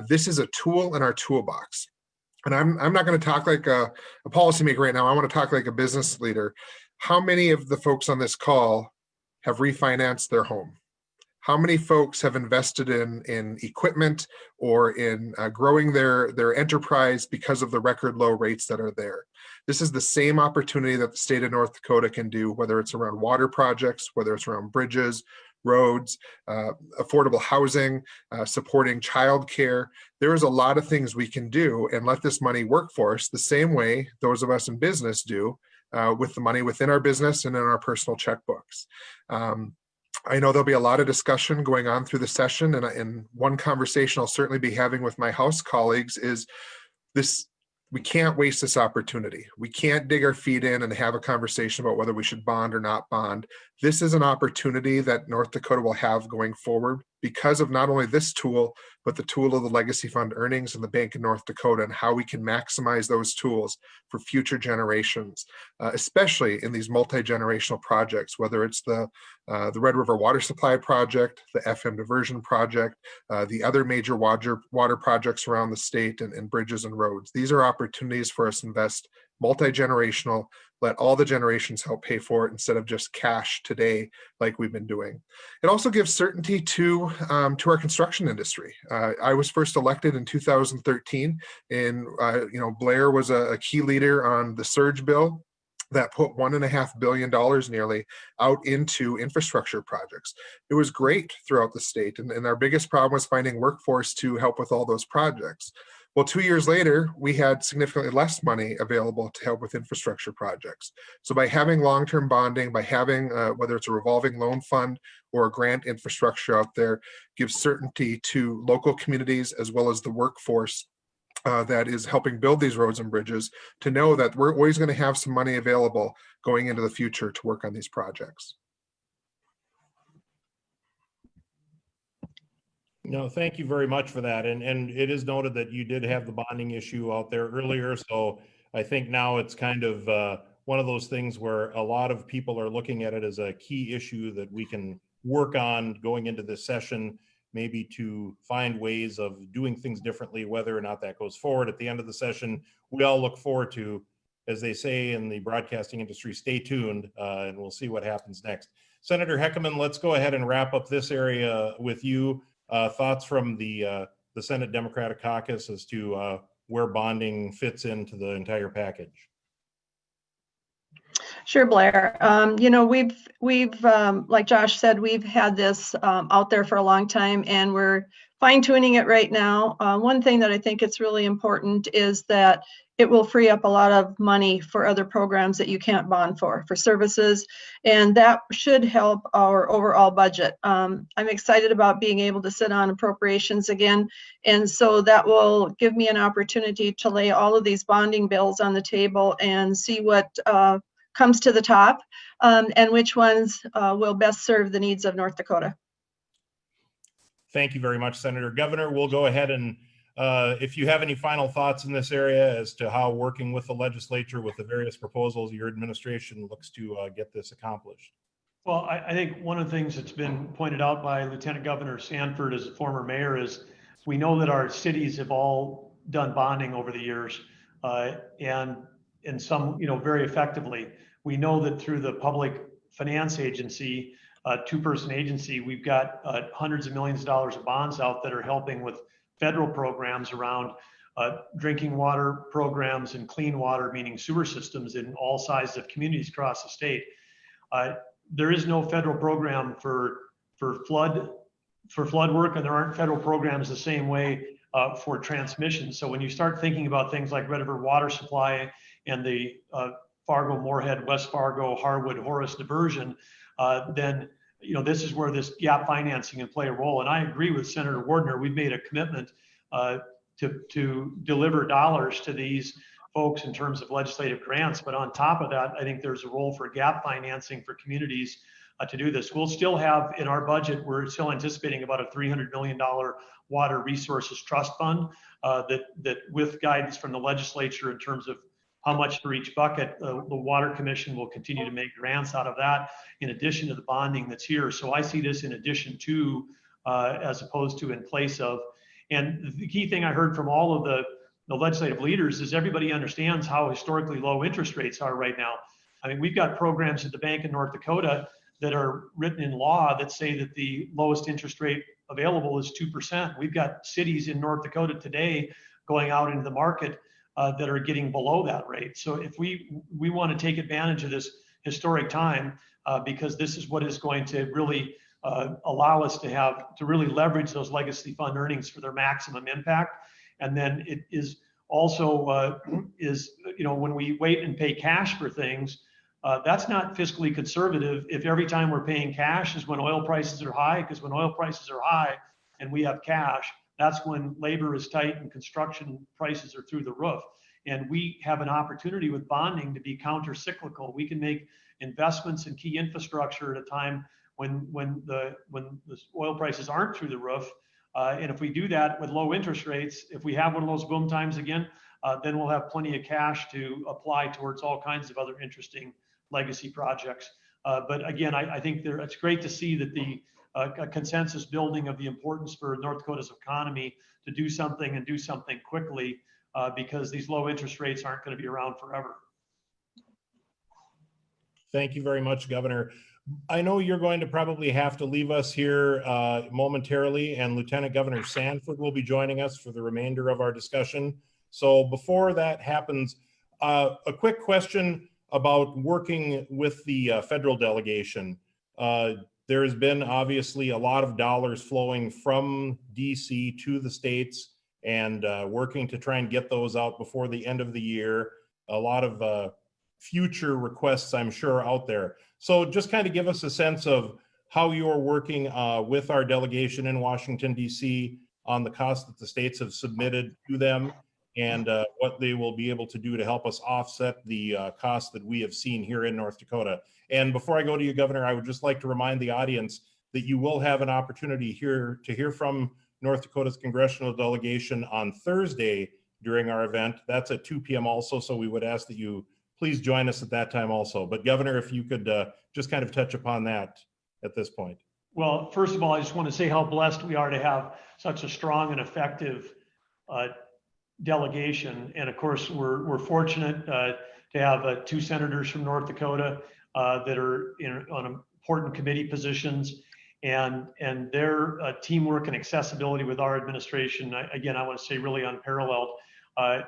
this is a tool in our toolbox. And I'm not going to talk like a policymaker right now. I want to talk like a business leader. How many of the folks on this call have refinanced their home? How many folks have invested in equipment or in growing their enterprise because of the record low rates that are there? This is the same opportunity that the state of North Dakota can do, whether it's around water projects, whether it's around bridges, roads, affordable housing, supporting childcare. There is a lot of things we can do and let this money work for us the same way those of us in business do with the money within our business and in our personal checkbooks. I know there'll be a lot of discussion going on through the session, and one conversation I'll certainly be having with my House colleagues is this. We can't waste this opportunity. We can't dig our feet in and have a conversation about whether we should bond or not bond. This is an opportunity that North Dakota will have going forward because of not only this tool, but the tool of the legacy fund earnings and the Bank of North Dakota, and how we can maximize those tools for future generations, especially in these multi-generational projects, whether it's the Red River Water Supply Project, the FM Diversion Project, the other major water projects around the state, and bridges and roads. These are opportunities for us to invest multi-generational, let all the generations help pay for it instead of just cash today like we've been doing. It also gives certainty to our construction industry. I was first elected in 2013, and Blair was a key leader on the surge bill that put $1.5 billion nearly out into infrastructure projects. It was great throughout the state, and our biggest problem was finding workforce to help with all those projects. Well, 2 years later, we had significantly less money available to help with infrastructure projects. So by having long-term bonding, by having whether it's a revolving loan fund or a grant infrastructure out there, gives certainty to local communities as well as the workforce that is helping build these roads and bridges, to know that we're always going to have some money available going into the future to work on these projects. No, thank you very much for that. And it is noted that you did have the bonding issue out there earlier. So I think now it's kind of one of those things where a lot of people are looking at it as a key issue that we can work on going into this session, maybe to find ways of doing things differently, whether or not that goes forward at the end of the session. We all look forward to, as they say in the broadcasting industry, stay tuned, and we'll see what happens next. Senator Heckerman, let's go ahead and wrap up this area with you. Thoughts from the Senate Democratic Caucus as to where bonding fits into the entire package. Sure, Blair. We've like Josh said, we've had this out there for a long time, and we're fine-tuning it right now. One thing that I think it's really important is that it will free up a lot of money for other programs that you can't bond for services, and that should help our overall budget. I'm excited about being able to sit on appropriations again, and so that will give me an opportunity to lay all of these bonding bills on the table and see what comes to the top, and which ones will best serve the needs of North Dakota. Thank you very much, Senator. Governor, we'll go ahead and if you have any final thoughts in this area as to how working with the legislature with the various proposals your administration looks to get this accomplished. Well, I think one of the things that's been pointed out by Lieutenant Governor Sanford as a former mayor is we know that our cities have all done bonding over the years, and some, very effectively. We know that through the public finance agency, two-person agency, we've got hundreds of millions of dollars of bonds out that are helping with federal programs around drinking water programs and clean water, meaning sewer systems in all sizes of communities across the state. There is no federal program for flood work, and there aren't federal programs the same way for transmission. So when you start thinking about things like Red River water supply and the Fargo, Moorhead, West Fargo, Harwood, Horace diversion, then this is where this gap financing can play a role. And I agree with Senator Wardner. We've made a commitment to deliver dollars to these folks in terms of legislative grants. But on top of that, I think there's a role for gap financing for communities to do this. We'll still have in our budget, we're still anticipating about a $300 million water resources trust fund that with guidance from the legislature in terms of how much for each bucket, the Water Commission will continue to make grants out of that in addition to the bonding that's here. So I see this in addition to, as opposed to in place of. And the key thing I heard from all of the legislative leaders is everybody understands how historically low interest rates are right now. I mean, we've got programs at the Bank in North Dakota that are written in law that say that the lowest interest rate available is 2%. We've got cities in North Dakota today going out into the market that are getting below that rate. So if we want to take advantage of this historic time, because this is what is going to really allow us to really leverage those legacy fund earnings for their maximum impact. And then it is also when we wait and pay cash for things, that's not fiscally conservative if every time we're paying cash is when oil prices are high, because when oil prices are high and we have cash, that's when labor is tight and construction prices are through the roof. And we have an opportunity with bonding to be counter-cyclical. We can make investments in key infrastructure at a time when the oil prices aren't through the roof. And if we do that with low interest rates, if we have one of those boom times again, then we'll have plenty of cash to apply towards all kinds of other interesting legacy projects. But again, I think it's great to see that the consensus building of the importance for North Dakota's economy to do something and do something quickly, because these low interest rates aren't going to be around forever. Thank you very much, Governor. I know you're going to probably have to leave us here momentarily, and Lieutenant Governor Sanford will be joining us for the remainder of our discussion. So before that happens, a quick question about working with the federal delegation. There has been obviously a lot of dollars flowing from DC to the states, and working to try and get those out before the end of the year. A lot of future requests, I'm sure, out there. So just kind of give us a sense of how you're working with our delegation in Washington, DC on the costs that the states have submitted to them, and what they will be able to do to help us offset the costs that we have seen here in North Dakota. And before I go to you, Governor, I would just like to remind the audience that you will have an opportunity here to hear from North Dakota's congressional delegation on Thursday during our event. That's at 2 p.m. also, so we would ask that you please join us at that time also. But Governor, if you could just kind of touch upon that at this point. Well, first of all, I just want to say how blessed we are to have such a strong and effective delegation. And of course, we're fortunate to have 2 senators from North Dakota that are on important committee positions, and their teamwork and accessibility with our administration, again, I want to say really unparalleled.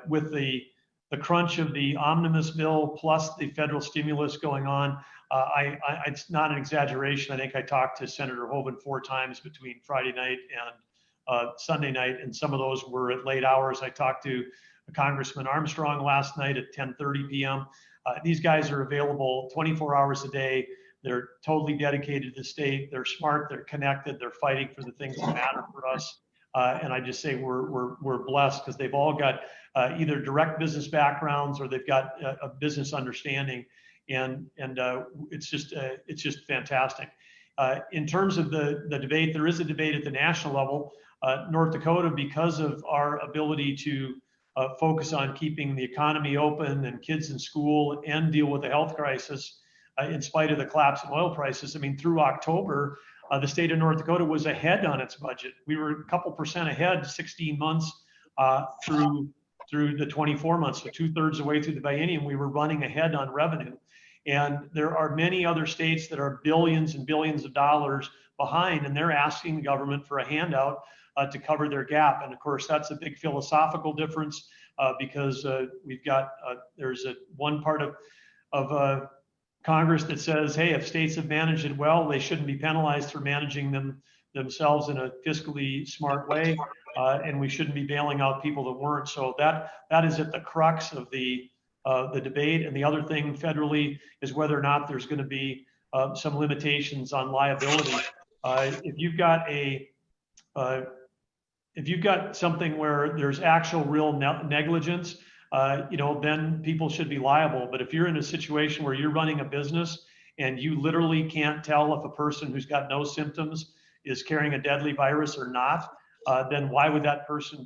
With the crunch of the omnibus bill plus the federal stimulus going on, it's not an exaggeration. I think I talked to Senator Hoeven 4 times between Friday night and Sunday night, and some of those were at late hours. I talked to Congressman Armstrong last night at 10:30 p.m. These guys are available 24 hours a day. They're totally dedicated to the state. They're smart. They're connected. They're fighting for the things that matter for us. And I just say we're blessed because they've all got either direct business backgrounds or they've got a business understanding, and it's just fantastic. In terms of the debate, there is a debate at the national level. North Dakota, because of our ability to focus on keeping the economy open and kids in school and deal with the health crisis, in spite of the collapse in oil prices. I mean, through October, the state of North Dakota was ahead on its budget. We were a couple % ahead 16 months through the 24 months. So 2/3 of the way through the biennium, we were running ahead on revenue. And there are many other states that are billions and billions of dollars behind, and they're asking the government for a handout to cover their gap. And of course, that's a big philosophical difference because we've got, there's one part of Congress that says, hey, if states have managed it well, they shouldn't be penalized for managing themselves in a fiscally smart way, and we shouldn't be bailing out people that weren't. So that is at the crux of the debate. And the other thing federally is whether or not there's going to be some limitations on liability. If you've got something where there's actual real negligence, then people should be liable. But if you're in a situation where you're running a business and you literally can't tell if a person who's got no symptoms is carrying a deadly virus or not, then why would that person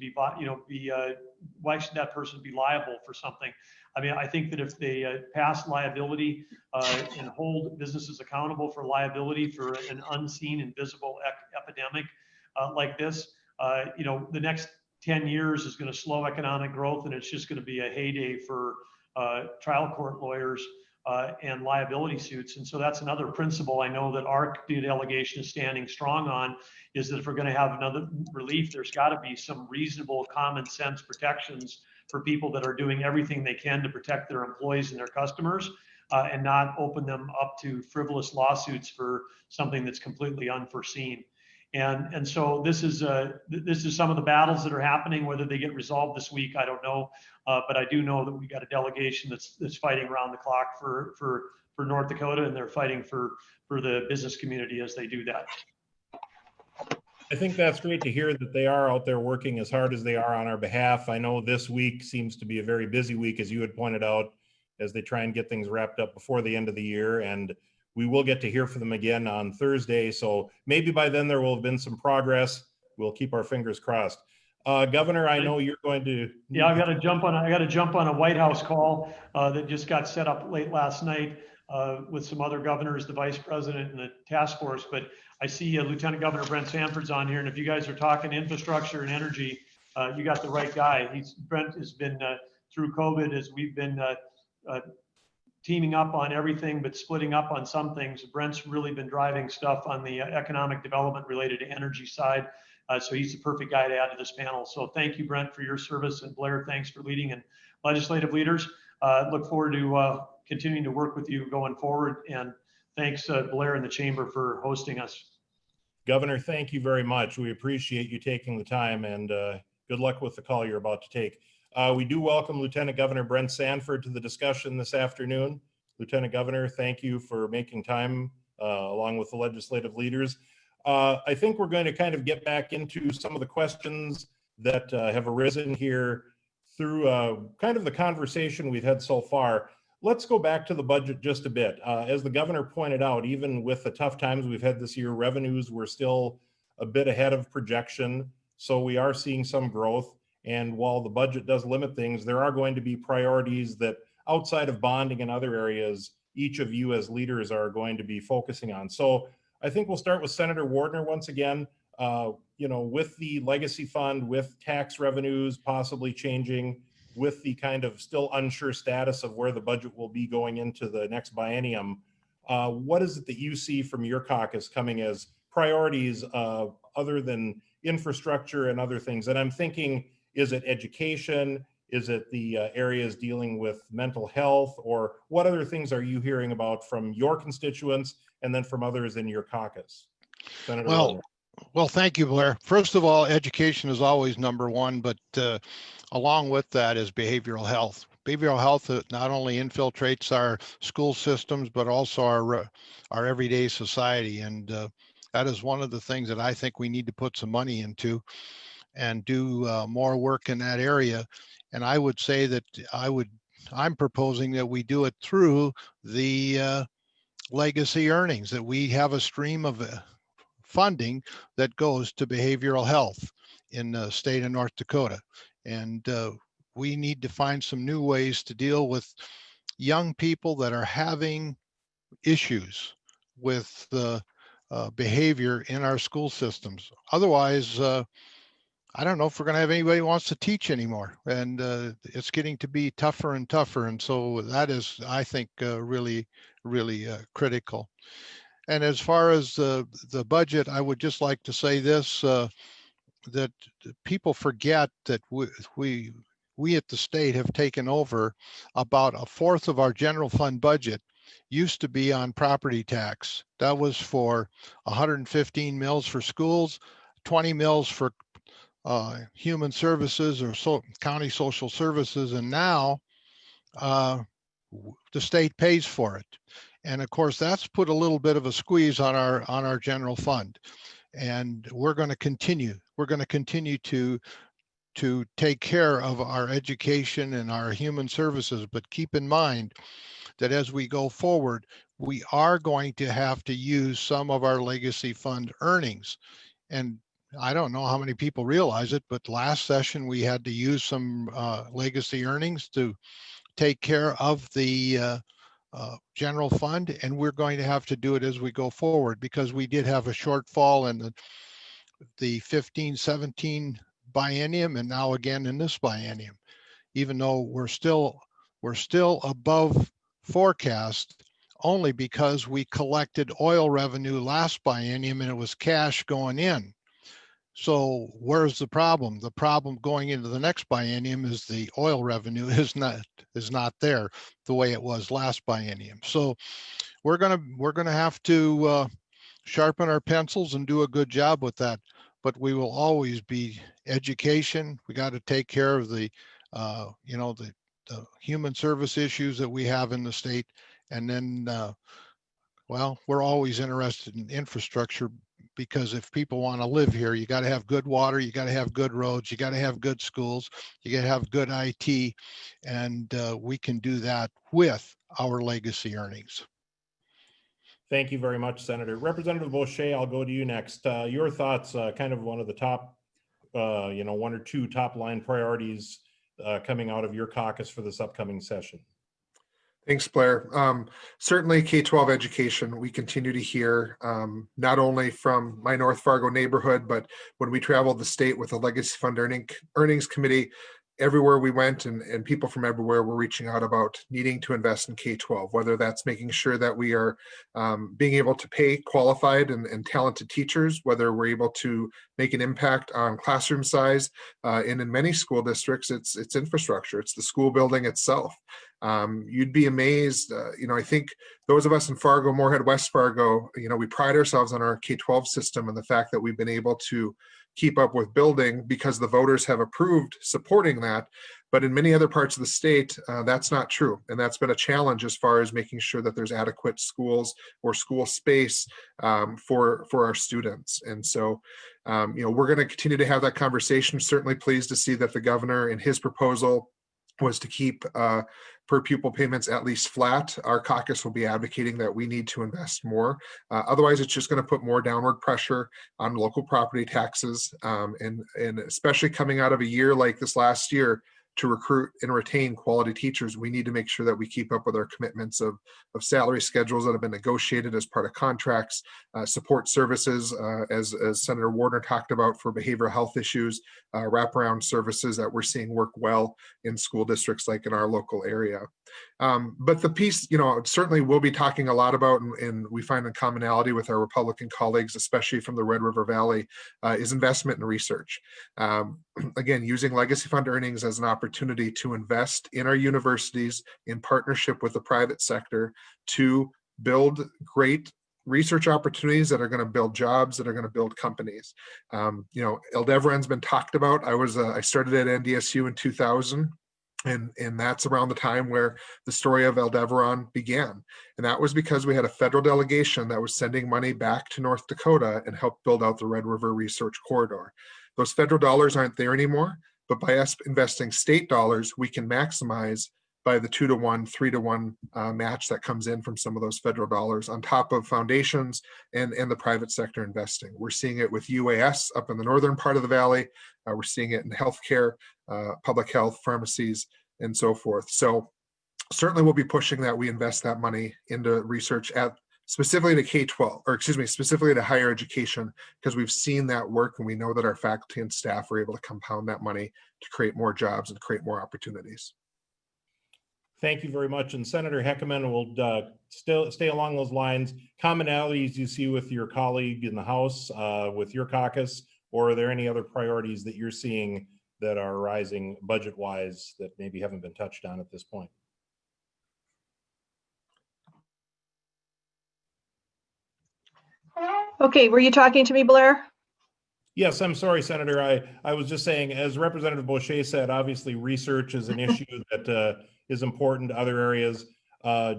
why should that person be liable for something? I mean, I think that if they pass liability and hold businesses accountable for liability for an unseen, invisible epidemic like this, the next 10 years is going to slow economic growth, and it's just going to be a heyday for trial court lawyers and liability suits. And so that's another principle I know that our delegation is standing strong on, is that if we're going to have another relief, there's got to be some reasonable common sense protections for people that are doing everything they can to protect their employees and their customers, and not open them up to frivolous lawsuits for something that's completely unforeseen. And so this is some of the battles that are happening. Whether they get resolved this week, I don't know, but I do know that we got a delegation that's fighting around the clock for North Dakota, and they're fighting for the business community as they do that. I think that's great to hear that they are out there working as hard as they are on our behalf. I know this week seems to be a very busy week, as you had pointed out, as they try and get things wrapped up before the end of the year. And we will get to hear from them again on Thursday. So maybe by then there will have been some progress. We'll keep our fingers crossed. Governor, I know you're going to. Yeah, I got to jump on a White House call that just got set up late last night with some other governors, the vice president and the task force. But I see Lieutenant Governor Brent Sanford's on here. And if you guys are talking infrastructure and energy, you got the right guy. Brent has been through COVID, as we've been teaming up on everything, but splitting up on some things. Brent's really been driving stuff on the economic development related to energy side. So he's the perfect guy to add to this panel. So thank you, Brent, for your service. And Blair, thanks for leading. And legislative leaders, look forward to continuing to work with you going forward. And thanks, Blair and the chamber, for hosting us. Governor, thank you very much. We appreciate you taking the time, and good luck with the call you're about to take. We do welcome Lieutenant Governor Brent Sanford to the discussion this afternoon. Lieutenant Governor, thank you for making time along with the legislative leaders. I think we're going to kind of get back into some of the questions that have arisen here through kind of the conversation we've had so far. Let's go back to the budget just a bit. As the governor pointed out, even with the tough times we've had this year, revenues were still a bit ahead of projection. So we are seeing some growth. And while the budget does limit things, there are going to be priorities that outside of bonding and other areas, each of you as leaders are going to be focusing on. So I think we'll start with Senator Wardner once again. With the legacy fund, with tax revenues possibly changing, with the kind of still unsure status of where the budget will be going into the next biennium, what is it that you see from your caucus coming as priorities other than infrastructure and other things? And I'm thinking, is it education? Is it the areas dealing with mental health? Or what other things are you hearing about from your constituents and then from others in your caucus? Senator Wardner. Well, thank you, Blair. First of all, education is always number one, but along with that is behavioral health. Behavioral health not only infiltrates our school systems, but also our everyday society. And that is one of the things that I think we need to put some money into and do more work in that area. And I would say that I'm proposing that we do it through the legacy earnings, that we have a stream of funding that goes to behavioral health in the state of North Dakota. And we need to find some new ways to deal with young people that are having issues with the behavior in our school systems. Otherwise, I don't know if we're going to have anybody who wants to teach anymore. And it's getting to be tougher and tougher. And so that is, I think, really critical. And as far as the budget, I would just like to say this, that people forget that we at the state have taken over about a fourth of our general fund budget used to be on property tax. That was for 115 mills for schools, 20 mills for human services or county social services, and now the state pays for it. And of course, that's put a little bit of a squeeze on our general fund. And we're going to continue. We're going to continue to take care of our education and our human services. But keep in mind that as we go forward, we are going to have to use some of our legacy fund earnings. And I don't know how many people realize it, but last session we had to use some legacy earnings to take care of the general fund, and we're going to have to do it as we go forward because we did have a shortfall in the 15-17 biennium and now again in this biennium. Even though we're still above forecast, only because we collected oil revenue last biennium and it was cash going in. So where's the problem? The problem going into the next biennium is the oil revenue is not there the way it was last biennium. So we're gonna have to sharpen our pencils and do a good job with that. But we will always be education. We got to take care of the the human service issues that we have in the state, and then well, we're always interested in infrastructure. Because if people want to live here, you got to have good water, you got to have good roads, you got to have good schools, you got to have good IT, and we can do that with our legacy earnings. Thank you very much, Senator. Representative Boucher, I'll go to you next. Your thoughts, kind of one of the top, one or two top line priorities coming out of your caucus for this upcoming session. Thanks, Blair. Certainly K-12 education, we continue to hear not only from my North Fargo neighborhood, but when we traveled the state with the Legacy Fund Earnings Committee, everywhere we went and people from everywhere were reaching out about needing to invest in K-12, whether that's making sure that we are being able to pay qualified and talented teachers, whether we're able to make an impact on classroom size, and in many school districts, it's infrastructure, it's the school building itself. You'd be amazed, I think those of us in Fargo, Moorhead, West Fargo, we pride ourselves on our K-12 system and the fact that we've been able to keep up with building because the voters have approved supporting that. But in many other parts of the state, that's not true. And that's been a challenge as far as making sure that there's adequate schools or school space for our students. And so, we're going to continue to have that conversation. Certainly pleased to see that the governor in his proposal was to keep per pupil payments at least flat. Our caucus will be advocating that we need to invest more. Otherwise, it's just going to put more downward pressure on local property taxes. And especially coming out of a year like this last year, to recruit and retain quality teachers, we need to make sure that we keep up with our commitments of salary schedules that have been negotiated as part of contracts, support services, as Senator Warner talked about for behavioral health issues, wraparound services that we're seeing work well in school districts like in our local area. But the piece, certainly we'll be talking a lot about, and we find a commonality with our Republican colleagues, especially from the Red River Valley, is investment in research. Again, using legacy fund earnings as an opportunity to invest in our universities in partnership with the private sector to build great research opportunities that are going to build jobs, that are going to build companies. Eldevron's been talked about. I started at NDSU in 2000. And that's around the time where the story of Eldevron began. And that was because we had a federal delegation that was sending money back to North Dakota and helped build out the Red River Research Corridor. Those federal dollars aren't there anymore, but by us investing state dollars, we can maximize by the 2-to-1, 3-to-1 match that comes in from some of those federal dollars on top of foundations and the private sector investing. We're seeing it with UAS up in the northern part of the valley. We're seeing it in healthcare, public health, pharmacies, and so forth. So certainly we'll be pushing that we invest that money into research at specifically to K-12, or excuse me, specifically to higher education, because we've seen that work and we know that our faculty and staff are able to compound that money to create more jobs and create more opportunities. Thank you very much. And Senator Heckerman will still stay along those lines. Commonalities you see with your colleague in the House, with your caucus, or are there any other priorities that you're seeing that are rising budget-wise that maybe haven't been touched on at this point? Okay, were you talking to me, Blair? Yes, I'm sorry, Senator. I was just saying, as Representative Boucher said, obviously research is an issue that is important to other areas.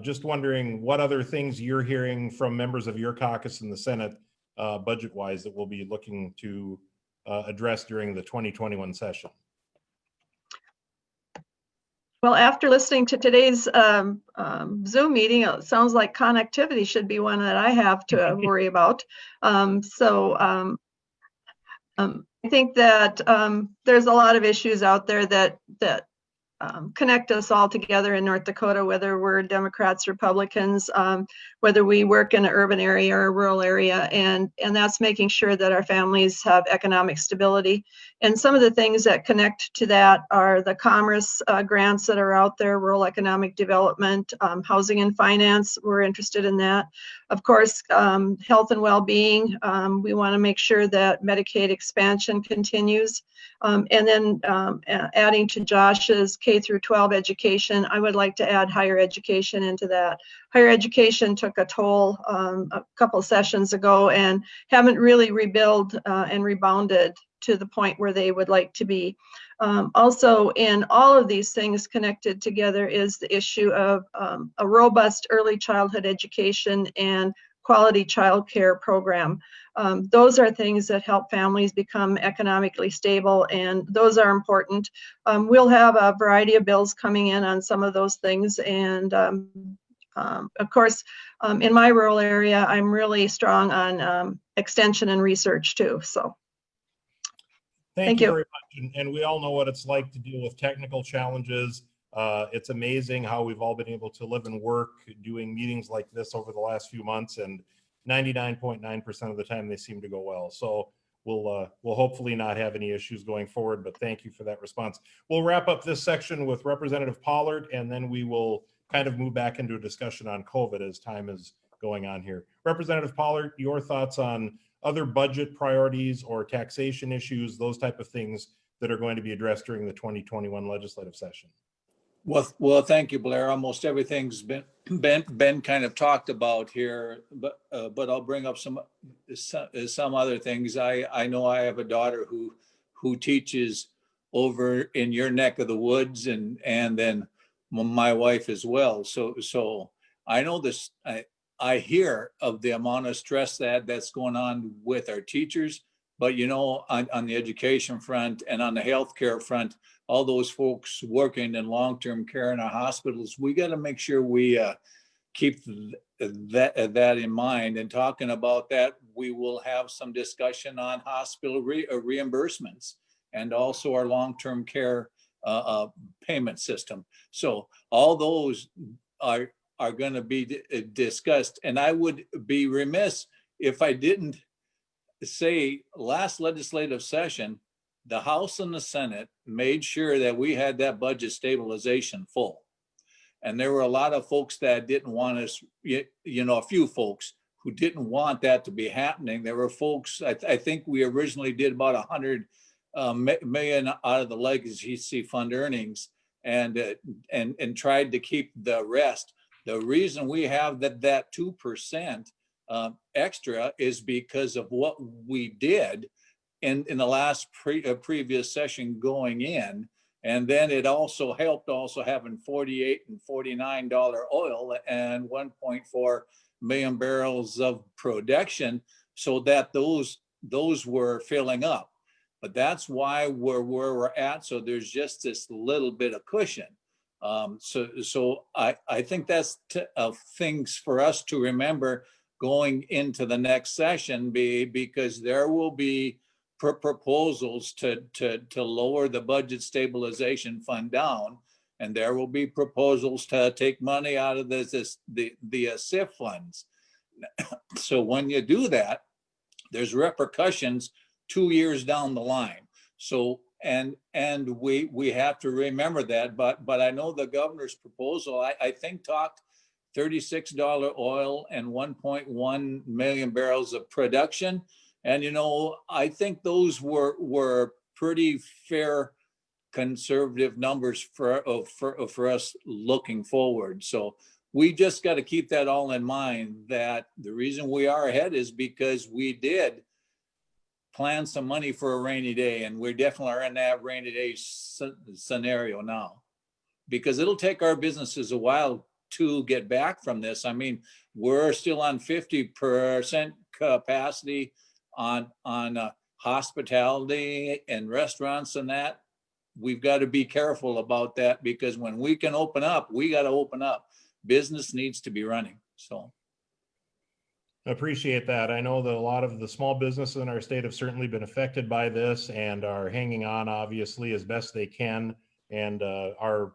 Just wondering what other things you're hearing from members of your caucus in the Senate budget-wise that we'll be looking to address during the 2021 session. Well, after listening to today's Zoom meeting, it sounds like connectivity should be one that I have to worry about. I think that there's a lot of issues out there that connect us all together in North Dakota, whether we're Democrats, Republicans, whether we work in an urban area or a rural area, and that's making sure that our families have economic stability. And some of the things that connect to that are the commerce grants that are out there, rural economic development, housing and finance, we're interested in that. Of course, health and well-being, we want to make sure that Medicaid expansion continues. And then adding to Josh's K through 12 education, I would like to add higher education into that. Higher education took a toll a couple sessions ago and haven't really rebuilt and rebounded to the point where they would like to be. Also, in all of these things connected together is the issue of a robust early childhood education and quality childcare program. Those are things that help families become economically stable, and those are important. We'll have a variety of bills coming in on some of those things, and of course, in my rural area, I'm really strong on extension and research too. So, thank you very much. And we all know what it's like to deal with technical challenges. It's amazing how we've all been able to live and work doing meetings like this over the last few months, and 99.9% of the time they seem to go well. So we'll hopefully not have any issues going forward, but thank you for that response. We'll wrap up this section with Representative Pollard, and then we will kind of move back into a discussion on COVID as time is going on here. Representative Pollard, your thoughts on other budget priorities or taxation issues, those type of things that are going to be addressed during the 2021 legislative session. Well, thank you, Blair. Almost everything's been kind of talked about here, but I'll bring up some other things. I know I have a daughter who teaches over in your neck of the woods, and then my wife as well. So I know this. I hear of the amount of stress that's going on with our teachers, but on the education front and on the healthcare front, all those folks working in long-term care in our hospitals, we got to make sure we keep that in mind. And talking about that, we will have some discussion on hospital reimbursements and also our long-term care payment system. So all those are going to be discussed. And I would be remiss if I didn't say last legislative session, the House and the Senate made sure that we had that budget stabilization full. And there were a lot of folks that didn't want us, a few folks who didn't want that to be happening. There were folks, I think we originally did about 100 million out of the legacy fund earnings and tried to keep the rest. The reason we have that 2% extra is because of what we did in the last previous session going in. And then it also helped having $48 and $49 oil and 1.4 million barrels of production, so that those were filling up. But that's why we're where we're at. So there's just this little bit of cushion. So I think that's things for us to remember going into the next session, because there will be proposals to lower the budget stabilization fund down, and there will be proposals to take money out of the SIF funds. So when you do that, there's repercussions 2 years down the line. So, and we have to remember that, but I know the governor's proposal, I think talked $36 oil and 1.1 million barrels of production. And, you know, I think those were pretty fair conservative numbers for us looking forward. So we just got to keep that all in mind, that the reason we are ahead is because we did plan some money for a rainy day, and we definitely are in that rainy day scenario now, because it'll take our businesses a while to get back from this. I mean, we're still on 50% capacity on hospitality and restaurants and that. We've got to be careful about that, because when we can open up, we got to open up. Business needs to be running. So appreciate that. I know that a lot of the small businesses in our state have certainly been affected by this and are hanging on, obviously, as best they can, and are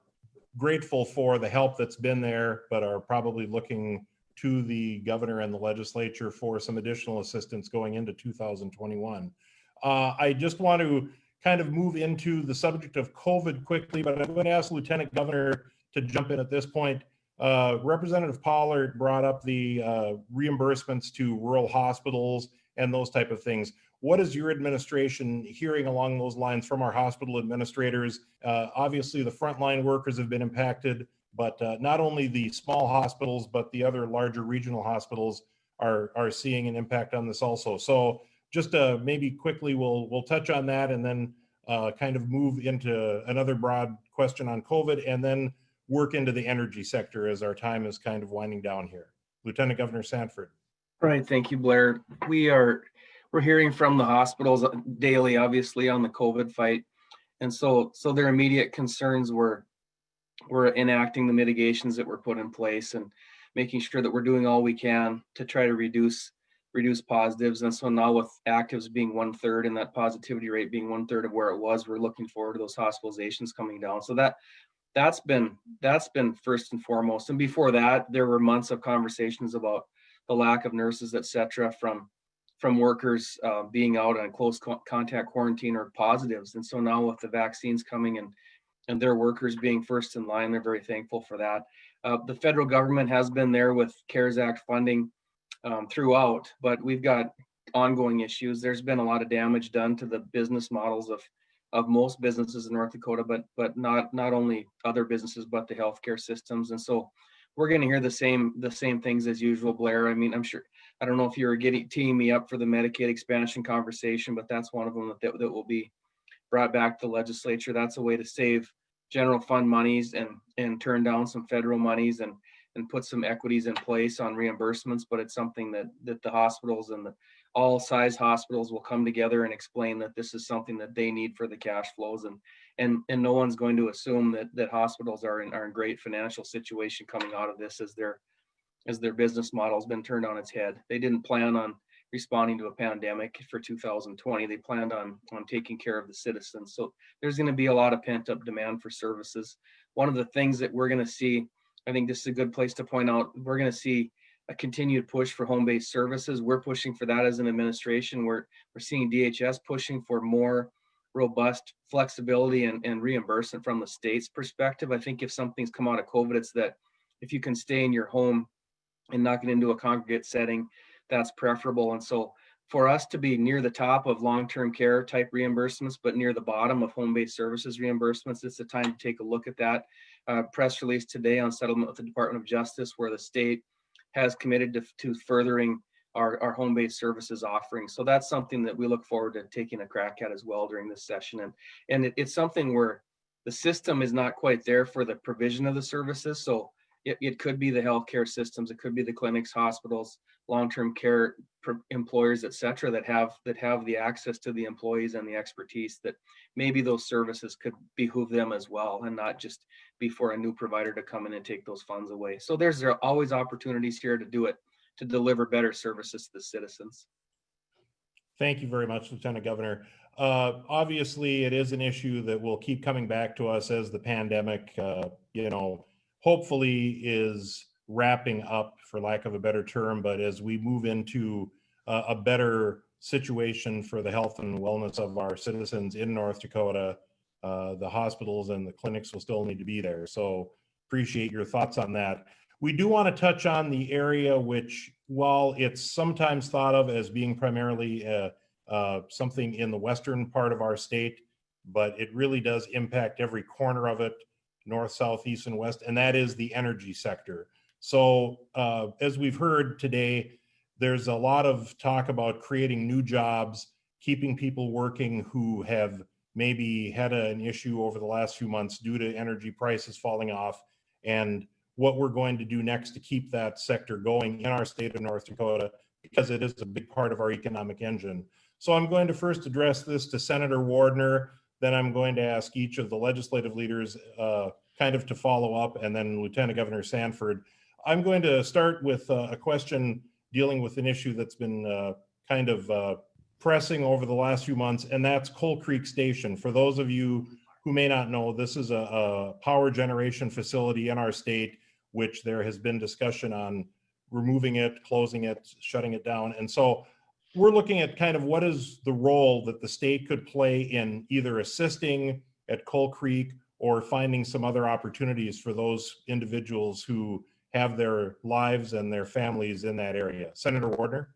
grateful for the help that's been there, but are probably looking to the governor and the legislature for some additional assistance going into 2021. I just want to kind of move into the subject of COVID quickly, but I'm going to ask Lieutenant Governor to jump in at this point. Representative Pollard brought up the reimbursements to rural hospitals and those type of things. What is your administration hearing along those lines from our hospital administrators? Obviously, the frontline workers have been impacted, but not only the small hospitals, but the other larger regional hospitals are seeing an impact on this also. So just maybe quickly, we'll touch on that, and then kind of move into another broad question on COVID, and then work into the energy sector as our time is kind of winding down here. Lieutenant Governor Sanford. Right, thank you, Blair. We're hearing from the hospitals daily, obviously, on the COVID fight, and so their immediate concerns were enacting the mitigations that were put in place and making sure that we're doing all we can to try to reduce positives. And so now with actives being 1/3 and that positivity rate being 1/3 of where it was, we're looking forward to those hospitalizations coming down. So that's been first and foremost. And before that, there were months of conversations about the lack of nurses, et cetera, from workers being out on close contact quarantine or positives. And so now with the vaccines coming and their workers being first in line, they're very thankful for that. The federal government has been there with CARES Act funding throughout, but we've got ongoing issues. There's been a lot of damage done to the business models of most businesses in North Dakota, but not only other businesses, but the healthcare systems. And so we're going to hear the same things as usual, Blair. I mean, I'm sure, I don't know if you're teeing me up for the Medicaid expansion conversation, but that's one of them that will be brought back to the legislature. That's a way to save general fund monies and turn down some federal monies and put some equities in place on reimbursements. But it's something that the hospitals and all size hospitals will come together and explain that this is something that they need for the cash flows, and no one's going to assume that hospitals are in great financial situation coming out of this as their business model's been turned on its head. They didn't plan on responding to a pandemic for 2020. They planned on taking care of the citizens. So there's going to be a lot of pent up demand for services. One of the things that we're going to see, I think this is a good place to point out, we're going to see a continued push for home-based services. We're pushing for that as an administration. We're seeing DHS pushing for more robust flexibility and reimbursement from the state's perspective. I think if something's come out of COVID, it's that if you can stay in your home and not get into a congregate setting, that's preferable. And so for us to be near the top of long-term care type reimbursements, but near the bottom of home-based services reimbursements, it's the time to take a look at that. Press release today on settlement with the Department of Justice, where the state has committed to furthering our home-based services offerings. So that's something that we look forward to taking a crack at as well during this session. And it's something where the system is not quite there for the provision of the services. So it could be the healthcare systems, it could be the clinics, hospitals, long-term care employers, et cetera, that have the access to the employees and the expertise, that maybe those services could behoove them as well, and not just be for a new provider to come in and take those funds away. So there are always opportunities here to do it, to deliver better services to the citizens. Thank you very much, Lieutenant Governor. Obviously, it is an issue that will keep coming back to us as the pandemic, hopefully is wrapping up, for lack of a better term, but as we move into a better situation for the health and wellness of our citizens in North Dakota, the hospitals and the clinics will still need to be there. So appreciate your thoughts on that. We do want to touch on the area which, while it's sometimes thought of as being primarily something in the western part of our state, but it really does impact every corner of it, north, south, east, and west, and that is the energy sector. So as we've heard today, there's a lot of talk about creating new jobs, keeping people working who have maybe had an issue over the last few months due to energy prices falling off, and what we're going to do next to keep that sector going in our state of North Dakota, because it is a big part of our economic engine. So I'm going to first address this to Senator Wardner, then I'm going to ask each of the legislative leaders kind of to follow up, and then Lieutenant Governor Sanford. I'm going to start with a question dealing with an issue that's been kind of pressing over the last few months, and that's Coal Creek Station. For those of you who may not know, this is a power generation facility in our state, which there has been discussion on removing it, closing it, shutting it down. And so we're looking at kind of what is the role that the state could play in either assisting at Coal Creek or finding some other opportunities for those individuals who have their lives and their families in that area. Senator Wardner?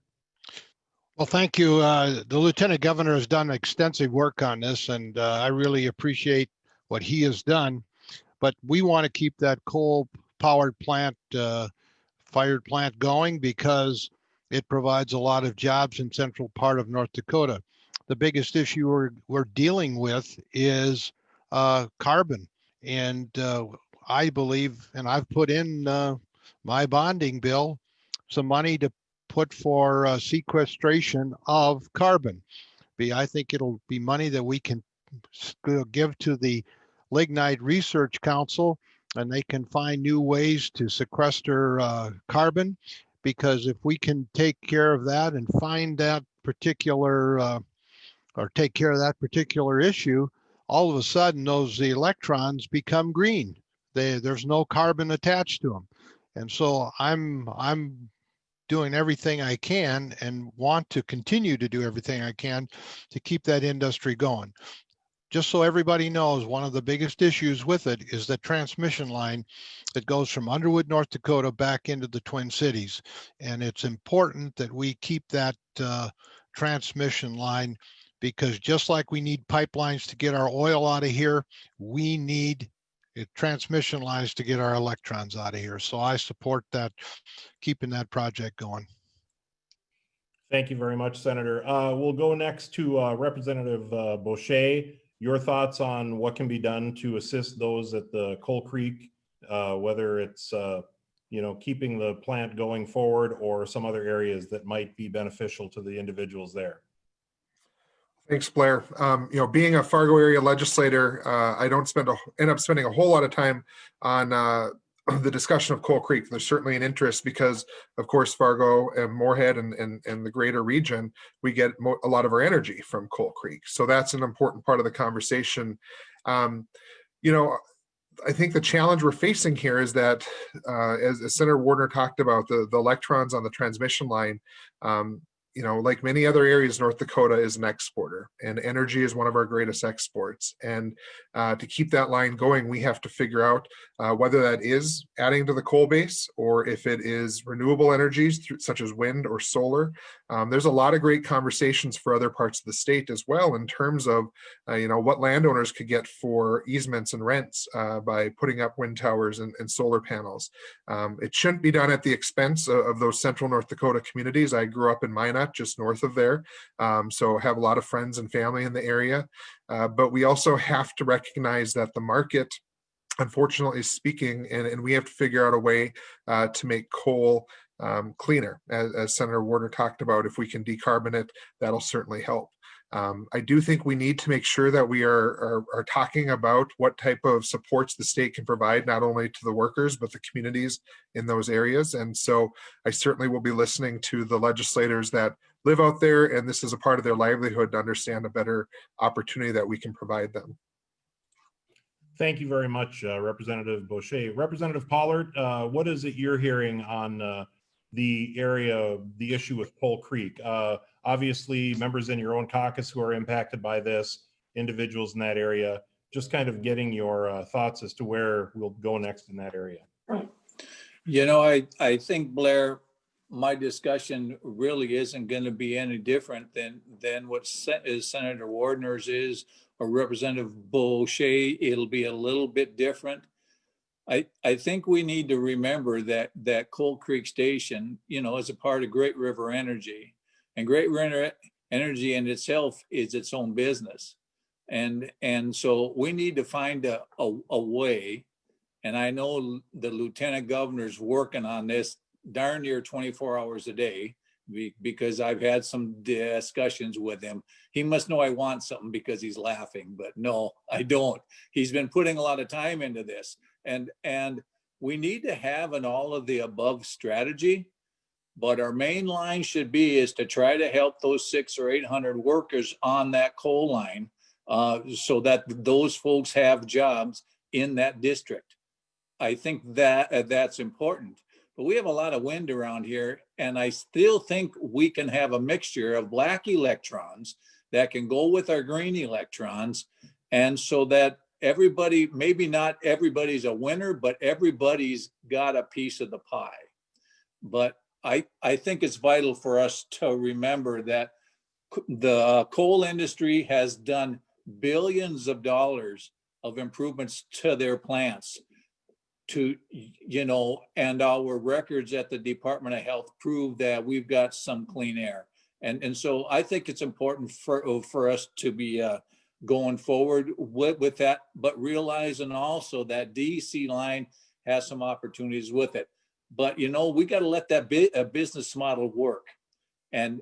Well, thank you. The Lieutenant Governor has done extensive work on this, and I really appreciate what he has done. But we want to keep that coal-powered plant, fired plant going because it provides a lot of jobs in central part of North Dakota. The biggest issue we're dealing with is carbon. And I believe, and I've put in my bonding bill, some money to put for sequestration of carbon. I think it'll be money that we can give to the Lignite Research Council, and they can find new ways to sequester carbon, because if we can take care of that and find that particular or take care of that particular issue, all of a sudden the electrons become green. There's no carbon attached to them. And so I'm doing everything I can and want to continue to do everything I can to keep that industry going. Just so everybody knows, one of the biggest issues with it is the transmission line that goes from Underwood, North Dakota back into the Twin Cities. And it's important that we keep that transmission line, because just like we need pipelines to get our oil out of here, we need transmission lines to get our electrons out of here. So I support that, keeping that project going. Thank you very much, Senator. We'll go next to Representative Boucher. Your thoughts on what can be done to assist those at the Coal Creek, whether it's keeping the plant going forward or some other areas that might be beneficial to the individuals there. Thanks, Blair. Being a Fargo area legislator, I don't end up spending a whole lot of time on the discussion of Coal Creek. There's certainly an interest because, of course, Fargo and Moorhead and the greater region, we get a lot of our energy from Coal Creek. So that's an important part of the conversation. I think the challenge we're facing here is that, as Senator Wardner talked about, the electrons on the transmission line, like many other areas, North Dakota is an exporter, and energy is one of our greatest exports. And to keep that line going, we have to figure out whether that is adding to the coal base or if it is renewable energies such as wind or solar. There's a lot of great conversations for other parts of the state as well in terms of what landowners could get for easements and rents by putting up wind towers and solar panels. It shouldn't be done at the expense of those central North Dakota communities. I grew up in Minot, just north of there, so have a lot of friends and family in the area. But we also have to recognize that the market, unfortunately speaking, and we have to figure out a way to make coal cleaner. As Senator Wardner talked about, if we can decarbon it, that'll certainly help. I do think we need to make sure that we are talking about what type of supports the state can provide, not only to the workers, but the communities in those areas. And so I certainly will be listening to the legislators that live out there, and this is a part of their livelihood, to understand a better opportunity that we can provide them. Thank you very much, Representative Boucher. Representative Pollard, what is it you're hearing on the area, the issue with Pole Creek? Obviously, members in your own caucus who are impacted by this, individuals in that area, just kind of getting your thoughts as to where we'll go next in that area. You know, I think, Blair, my discussion really isn't going to be any different than what Senator Wardner's is, or Representative Boucher. It'll be a little bit different. I think we need to remember that Coal Creek Station, you know, is a part of Great River Energy, and Great River Energy in itself is its own business. And so we need to find a way, and I know the Lieutenant Governor's working on this darn near 24 hours a day, because I've had some discussions with him. He must know I want something because he's laughing, but no, I don't. He's been putting a lot of time into this. And we need to have an all of the above strategy, but our main line should be is to try to help those 600 or 800 workers on that coal line, so that those folks have jobs in that district. I think that that's important. But we have a lot of wind around here, and I still think we can have a mixture of black electrons that can go with our green electrons, and so that everybody, maybe not everybody's a winner, but everybody's got a piece of the pie. But I think it's vital for us to remember that the coal industry has done billions of dollars of improvements to their plants, to, you know, and our records at the Department of Health prove that we've got some clean air. And so I think it's important for us to be going forward with that, but realizing also that DC line has some opportunities with it. But, you know, we got to let that business model work. And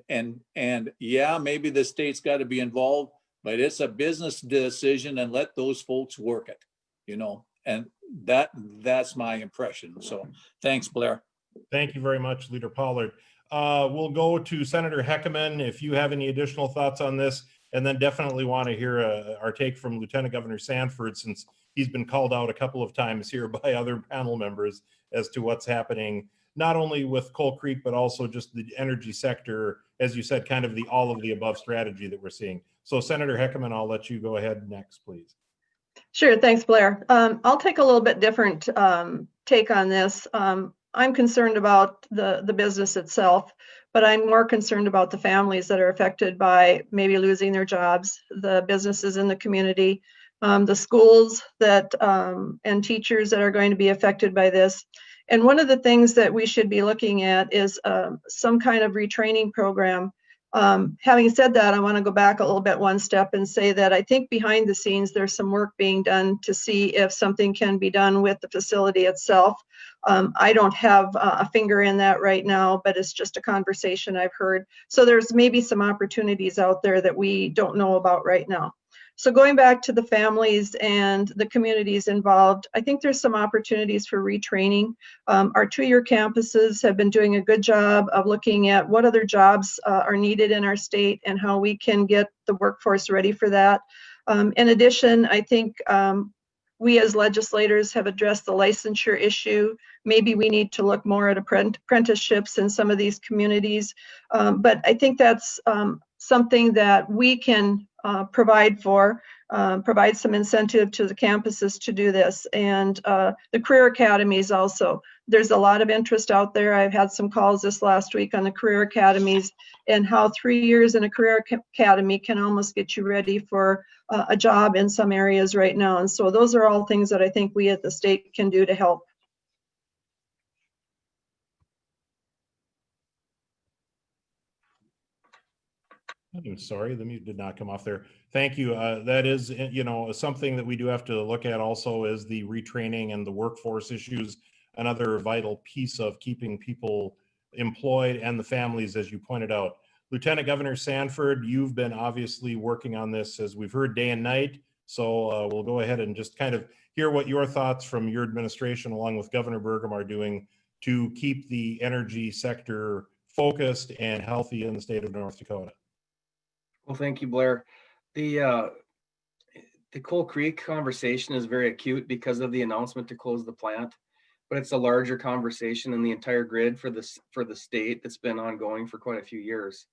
yeah, maybe the state's got to be involved, but it's a business decision, and let those folks work it, you know, and that's my impression. So thanks, Blair. Thank you very much, Leader Pollard. We'll go to Senator Heckerman if you have any additional thoughts on this, and then definitely want to hear our take from Lieutenant Governor Sanford, since he's been called out a couple of times here by other panel members as to what's happening, not only with Coal Creek, but also just the energy sector, as you said, kind of the all of the above strategy that we're seeing. So Senator Heckerman, I'll let you go ahead next, please. Sure, thanks, Blair. I'll take a little bit different take on this. I'm concerned about the business itself, but I'm more concerned about the families that are affected by maybe losing their jobs, the businesses in the community, the schools that and teachers that are going to be affected by this. And one of the things that we should be looking at is some kind of retraining program. Having said that, I want to go back a little bit one step and say that I think behind the scenes there's some work being done to see if something can be done with the facility itself. I don't have a finger in that right now, but it's just a conversation I've heard. So there's maybe some opportunities out there that we don't know about right now. So going back to the families and the communities involved, I think there's some opportunities for retraining. Our two-year campuses have been doing a good job of looking at what other jobs are needed in our state and how we can get the workforce ready for that. In addition, I think we as legislators have addressed the licensure issue. Maybe we need to look more at apprenticeships in some of these communities. But I think that's something that we can provide some incentive to the campuses to do this. And the career academies also. There's a lot of interest out there. I've had some calls this last week on the career academies and how 3 years in a career academy can almost get you ready for a job in some areas right now. And so those are all things that I think we at the state can do to help. I'm sorry, the mute did not come off there. Thank you. That is, you know, something that we do have to look at also is the retraining and the workforce issues, another vital piece of keeping people employed and the families, as you pointed out. Lieutenant Governor Sanford, you've been obviously working on this, as we've heard, day and night. So we'll go ahead and just kind of hear what your thoughts from your administration along with Governor Burgum are doing to keep the energy sector focused and healthy in the state of North Dakota. Well, thank you, Blair. The the Coal Creek conversation is very acute because of the announcement to close the plant, but it's a larger conversation in the entire grid for the state that's been ongoing for quite a few years.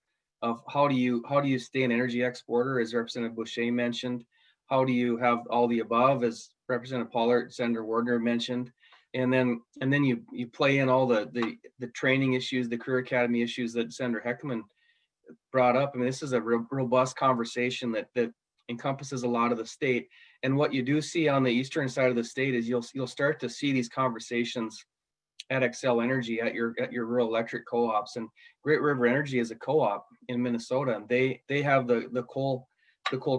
Of how do you stay an energy exporter, as Representative Boucher mentioned? How do you have all the above, as Representative Pollard, Senator Wardner mentioned? And then you play in all the training issues, the career academy issues that Senator Heckerman brought up. I mean, this is a robust conversation that encompasses a lot of the state. And what you do see on the eastern side of the state is you'll start to see these conversations at Xcel Energy, at your rural electric co-ops. And Great River Energy is a co-op in Minnesota, and they have the Coal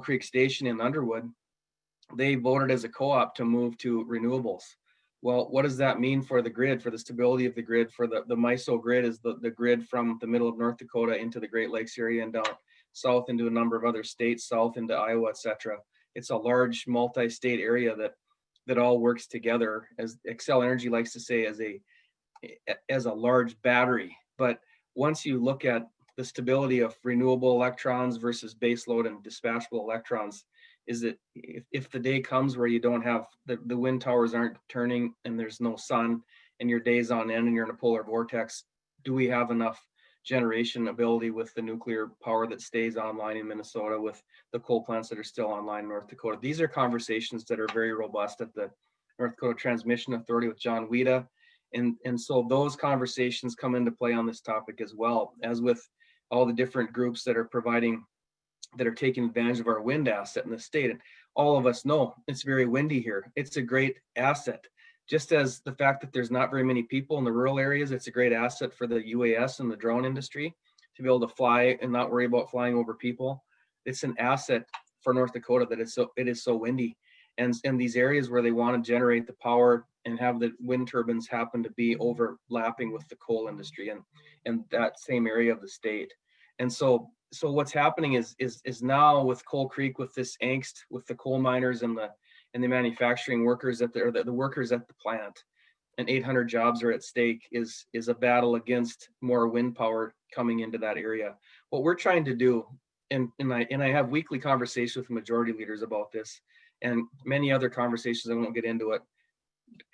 Creek Station in Underwood. They voted as a co-op to move to renewables. Well, what does that mean for the grid, for the stability of the grid? For the MISO grid is the grid from the middle of North Dakota into the Great Lakes area and down south into a number of other states, south into Iowa, etc. It's a large multi-state area that all works together, as Xcel Energy likes to say, as a large battery. But once you look at the stability of renewable electrons versus baseload and dispatchable electrons, is that if the day comes where you don't have the wind towers aren't turning and there's no sun and your days on end and you're in a polar vortex, do we have enough generation ability with the nuclear power that stays online in Minnesota, with the coal plants that are still online in North Dakota? These are conversations that are very robust at the North Dakota Transmission Authority with John Wida. And so those conversations come into play on this topic as well, as with all the different groups that are taking advantage of our wind asset in the state. And all of us know it's very windy here. It's a great asset. Just as the fact that there's not very many people in the rural areas, it's a great asset for the UAS and the drone industry to be able to fly and not worry about flying over people. It's an asset for North Dakota that it is so windy. And these areas where they want to generate the power and have the wind turbines happen to be overlapping with the coal industry and that same area of the state. And so what's happening is now with Coal Creek, with this angst with the coal miners and the manufacturing workers the workers at the plant, and 800 jobs are at stake, is a battle against more wind power coming into that area. What we're trying to do, and I have weekly conversations with majority leaders about this, and many other conversations, I won't get into it,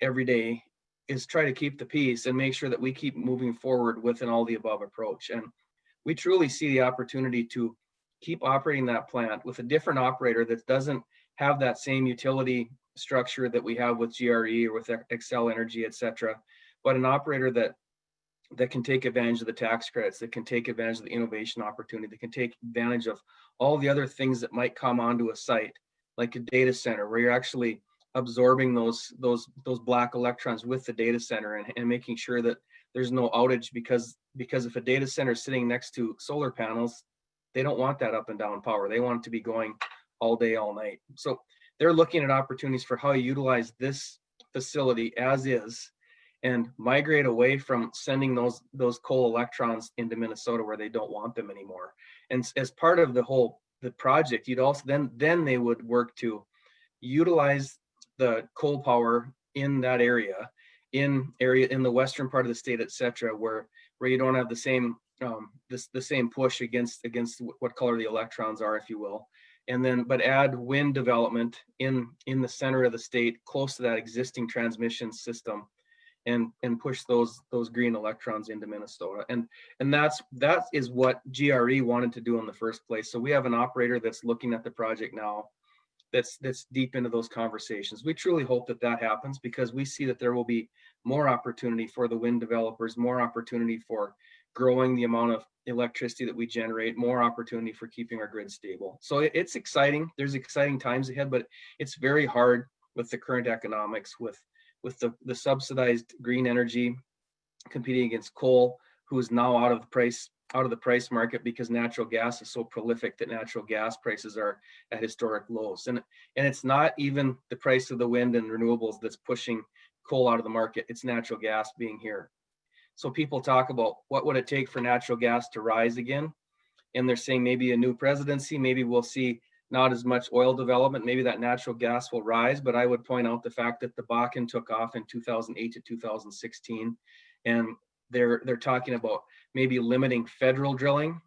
every day, is try to keep the peace and make sure that we keep moving forward with an all the above approach. And we truly see the opportunity to keep operating that plant with a different operator that doesn't have that same utility structure that we have with GRE or with Xcel Energy, et cetera, but an operator that can take advantage of the tax credits, that can take advantage of the innovation opportunity, that can take advantage of all the other things that might come onto a site, like a data center, where you're actually absorbing those black electrons with the data center and making sure that there's no outage, because if a data center is sitting next to solar panels, they don't want that up and down power. They want it to be going all day, all night. So they're looking at opportunities for how you utilize this facility as is and migrate away from sending those coal electrons into Minnesota where they don't want them anymore. And as part of the project, you'd also then they would work to utilize the coal power in that area, in the western part of the state, et cetera, where you don't have the same the same push against what color the electrons are, if you will. And then, but add wind development in the center of the state, close to that existing transmission system, and push those green electrons into Minnesota. And that is what GRE wanted to do in the first place. So we have an operator that's looking at the project now that's deep into those conversations. We truly hope that happens, because we see that there will be more opportunity for the wind developers, more opportunity for growing the amount of electricity that we generate, more opportunity for keeping our grid stable. So it's exciting. There's exciting times ahead, but it's very hard with the current economics, with the subsidized green energy competing against coal, who is now out of the price market because natural gas is so prolific that natural gas prices are at historic lows. And it's not even the price of the wind and renewables that's pushing coal out of the market. It's natural gas being here. So people talk about what would it take for natural gas to rise again? And they're saying maybe a new presidency, maybe we'll see not as much oil development, maybe that natural gas will rise. But I would point out the fact that the Bakken took off in 2008 to 2016. And they're talking about maybe limiting federal drilling,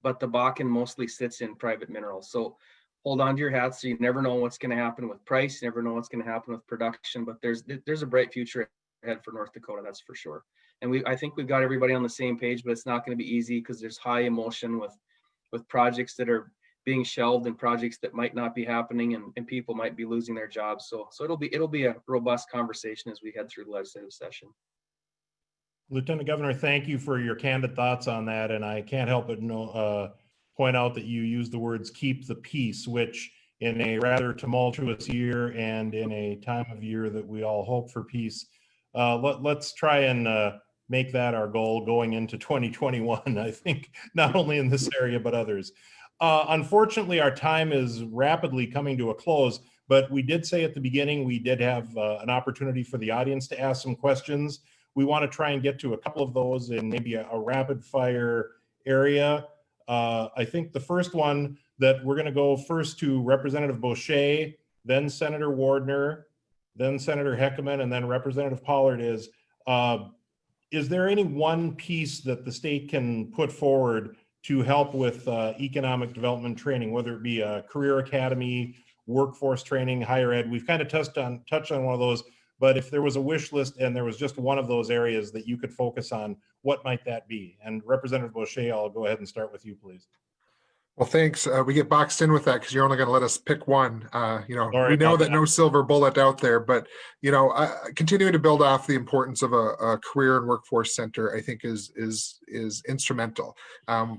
but the Bakken mostly sits in private minerals. So hold on to your hats. So you never know what's going to happen with price. You never know what's going to happen with production, but there's a bright future ahead for North Dakota. That's for sure. And I think we've got everybody on the same page, but it's not going to be easy because there's high emotion with projects that are being shelved and projects that might not be happening, and people might be losing their jobs. So it'll be a robust conversation as we head through the legislative session. Lieutenant Governor, thank you for your candid thoughts on that. And I can't help but point out that you used the words "keep the peace," which in a rather tumultuous year and in a time of year that we all hope for peace, let's try and make that our goal going into 2021. I think not only in this area, but others. Unfortunately, our time is rapidly coming to a close, but we did say at the beginning, we did have an opportunity for the audience to ask some questions. We want to try and get to a couple of those in maybe a rapid fire area. I think the first one that we're going to go first to Representative Boucher, then Senator Wardner, then Senator Heckerman, and then Representative Pollard is there any one piece that the state can put forward to help with economic development training, whether it be a career academy, workforce training, higher ed? We've kind of touched on one of those, but if there was a wish list and there was just one of those areas that you could focus on, what might that be? And Representative Boucher, I'll go ahead and start with you, please. Well, thanks. We get boxed in with that because you're only going to let us pick one. We know that no silver bullet out there, but continuing to build off the importance of a career and workforce center, I think is instrumental.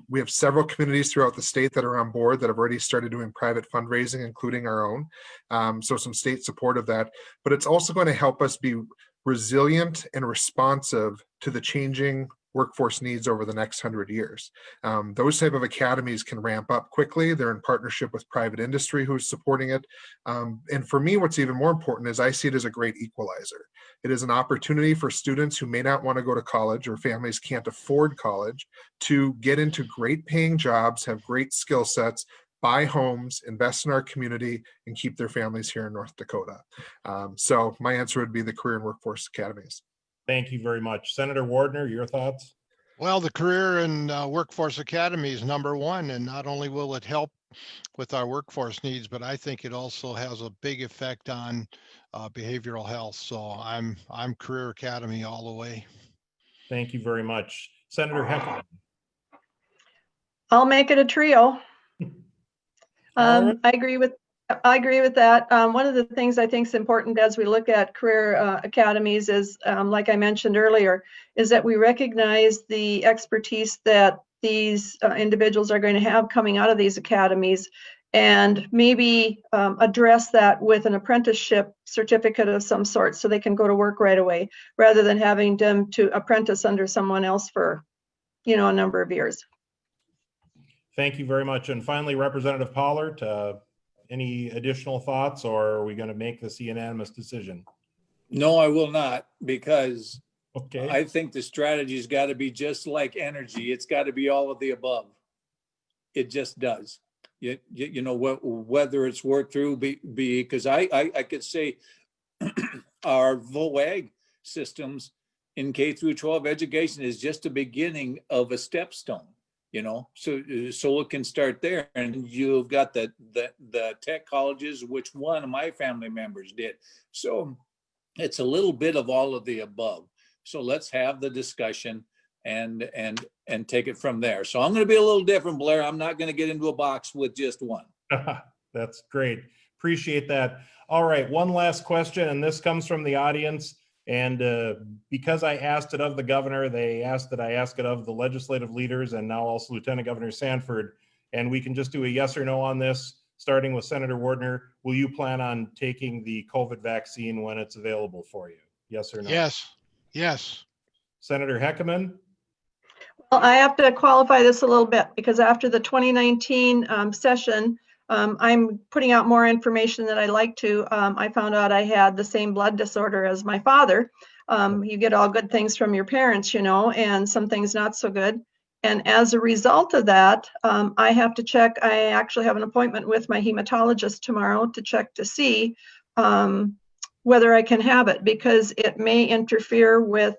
We have several communities throughout the state that are on board that have already started doing private fundraising, including our own. So some state support of that, but it's also going to help us be resilient and responsive to the changing workforce needs over the next 100 years. Those type of academies can ramp up quickly. They're in partnership with private industry who's supporting it. And for me, what's even more important is I see it as a great equalizer. It is an opportunity for students who may not want to go to college or families can't afford college to get into great paying jobs, have great skill sets, buy homes, invest in our community, and keep their families here in North Dakota. So my answer would be the Career and Workforce Academies. Thank you very much. Senator Wardner, your thoughts? Well, the Career and Workforce Academy is number one, and not only will it help with our workforce needs, but I think it also has a big effect on behavioral health. So I'm Career Academy all the way. Thank you very much. Senator Heckerman. I'll make it a trio. Right. I agree with that. One of the things I think is important as we look at career academies is, like I mentioned earlier, is that we recognize the expertise that these individuals are going to have coming out of these academies, and maybe address that with an apprenticeship certificate of some sort so they can go to work right away, rather than having them to apprentice under someone else for, a number of years. Thank you very much. And finally, Representative Pollard, any additional thoughts, or are we going to make this a unanimous decision? No, I will not, because okay. I think the strategy's got to be just like energy. It's got to be all of the above. It just does. Whether it's worked through, because I could say our VOAG systems in K through 12 education is just the beginning of a stepstone. So it can start there, and you've got the tech colleges, which one of my family members did. So it's a little bit of all of the above. So let's have the discussion and take it from there. So I'm going to be a little different, Blair. I'm not going to get into a box with just one. That's great. Appreciate that. All right, one last question, and this comes from the audience. And because I asked it of the governor, they asked that I ask it of the legislative leaders, and now also Lieutenant Governor Sanford. And we can just do a yes or no on this, starting with Senator Wardner. Will you plan on taking the COVID vaccine when it's available for you? Yes or no? Yes. Senator Heckerman? Well, I have to qualify this a little bit, because after the 2019 session, I'm putting out more information than I'd like to. I found out I had the same blood disorder as my father. You get all good things from your parents, and some things not so good. And as a result of that, I have to check. I actually have an appointment with my hematologist tomorrow to check to see whether I can have it, because it may interfere with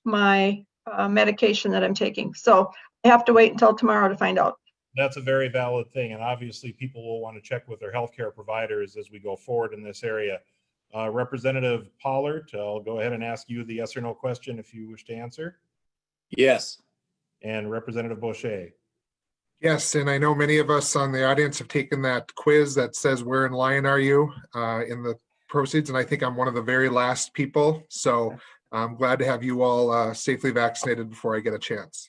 my medication that I'm taking. So I have to wait until tomorrow to find out. That's a very valid thing. And obviously people will want to check with their healthcare providers as we go forward in this area. Representative Pollard, I'll go ahead and ask you the yes or no question if you wish to answer. Yes. And Representative Boucher. Yes, and I know many of us on the audience have taken that quiz that says where in line are you in the proceeds, and I think I'm one of the very last people. So I'm glad to have you all safely vaccinated before I get a chance.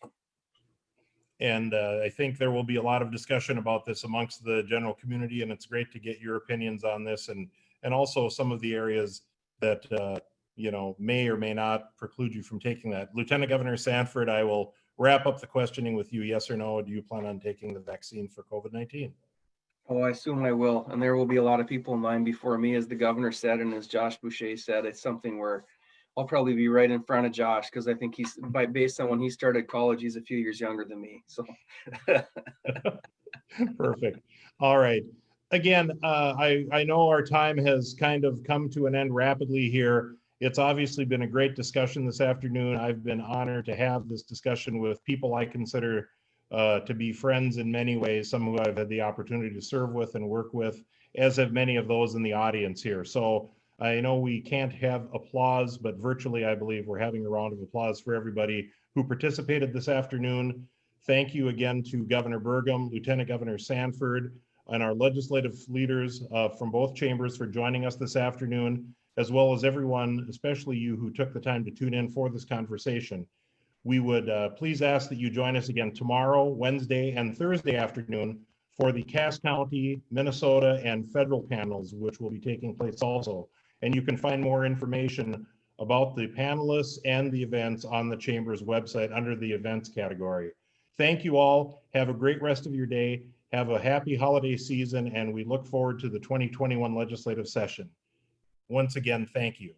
And I think there will be a lot of discussion about this amongst the general community, and it's great to get your opinions on this and also some of the areas that you know, may or may not preclude you from taking that. Lieutenant Governor Sanford, I will wrap up the questioning with you. Yes or no, do you plan on taking the vaccine for COVID-19? Oh, I assume I will. And there will be a lot of people in line before me, as the governor said, and as Josh Boucher said, it's something where I'll probably be right in front of Josh, because I think he's, based on when he started college, he's a few years younger than me. So. Perfect. All right. Again, I know our time has kind of come to an end rapidly here. It's obviously been a great discussion this afternoon. I've been honored to have this discussion with people I consider to be friends in many ways, some who I've had the opportunity to serve with and work with, as have many of those in the audience here. So I know we can't have applause, but virtually I believe we're having a round of applause for everybody who participated this afternoon. Thank you again to Governor Burgum, Lieutenant Governor Sanford, and our legislative leaders from both chambers for joining us this afternoon, as well as everyone, especially you who took the time to tune in for this conversation. We would please ask that you join us again tomorrow, Wednesday, and Thursday afternoon for the Cass County, Minnesota, and federal panels, which will be taking place also. And you can find more information about the panelists and the events on the Chamber's website under the events category. Thank you all. Have a great rest of your day. Have a happy holiday season, and we look forward to the 2021 legislative session. Once again, thank you.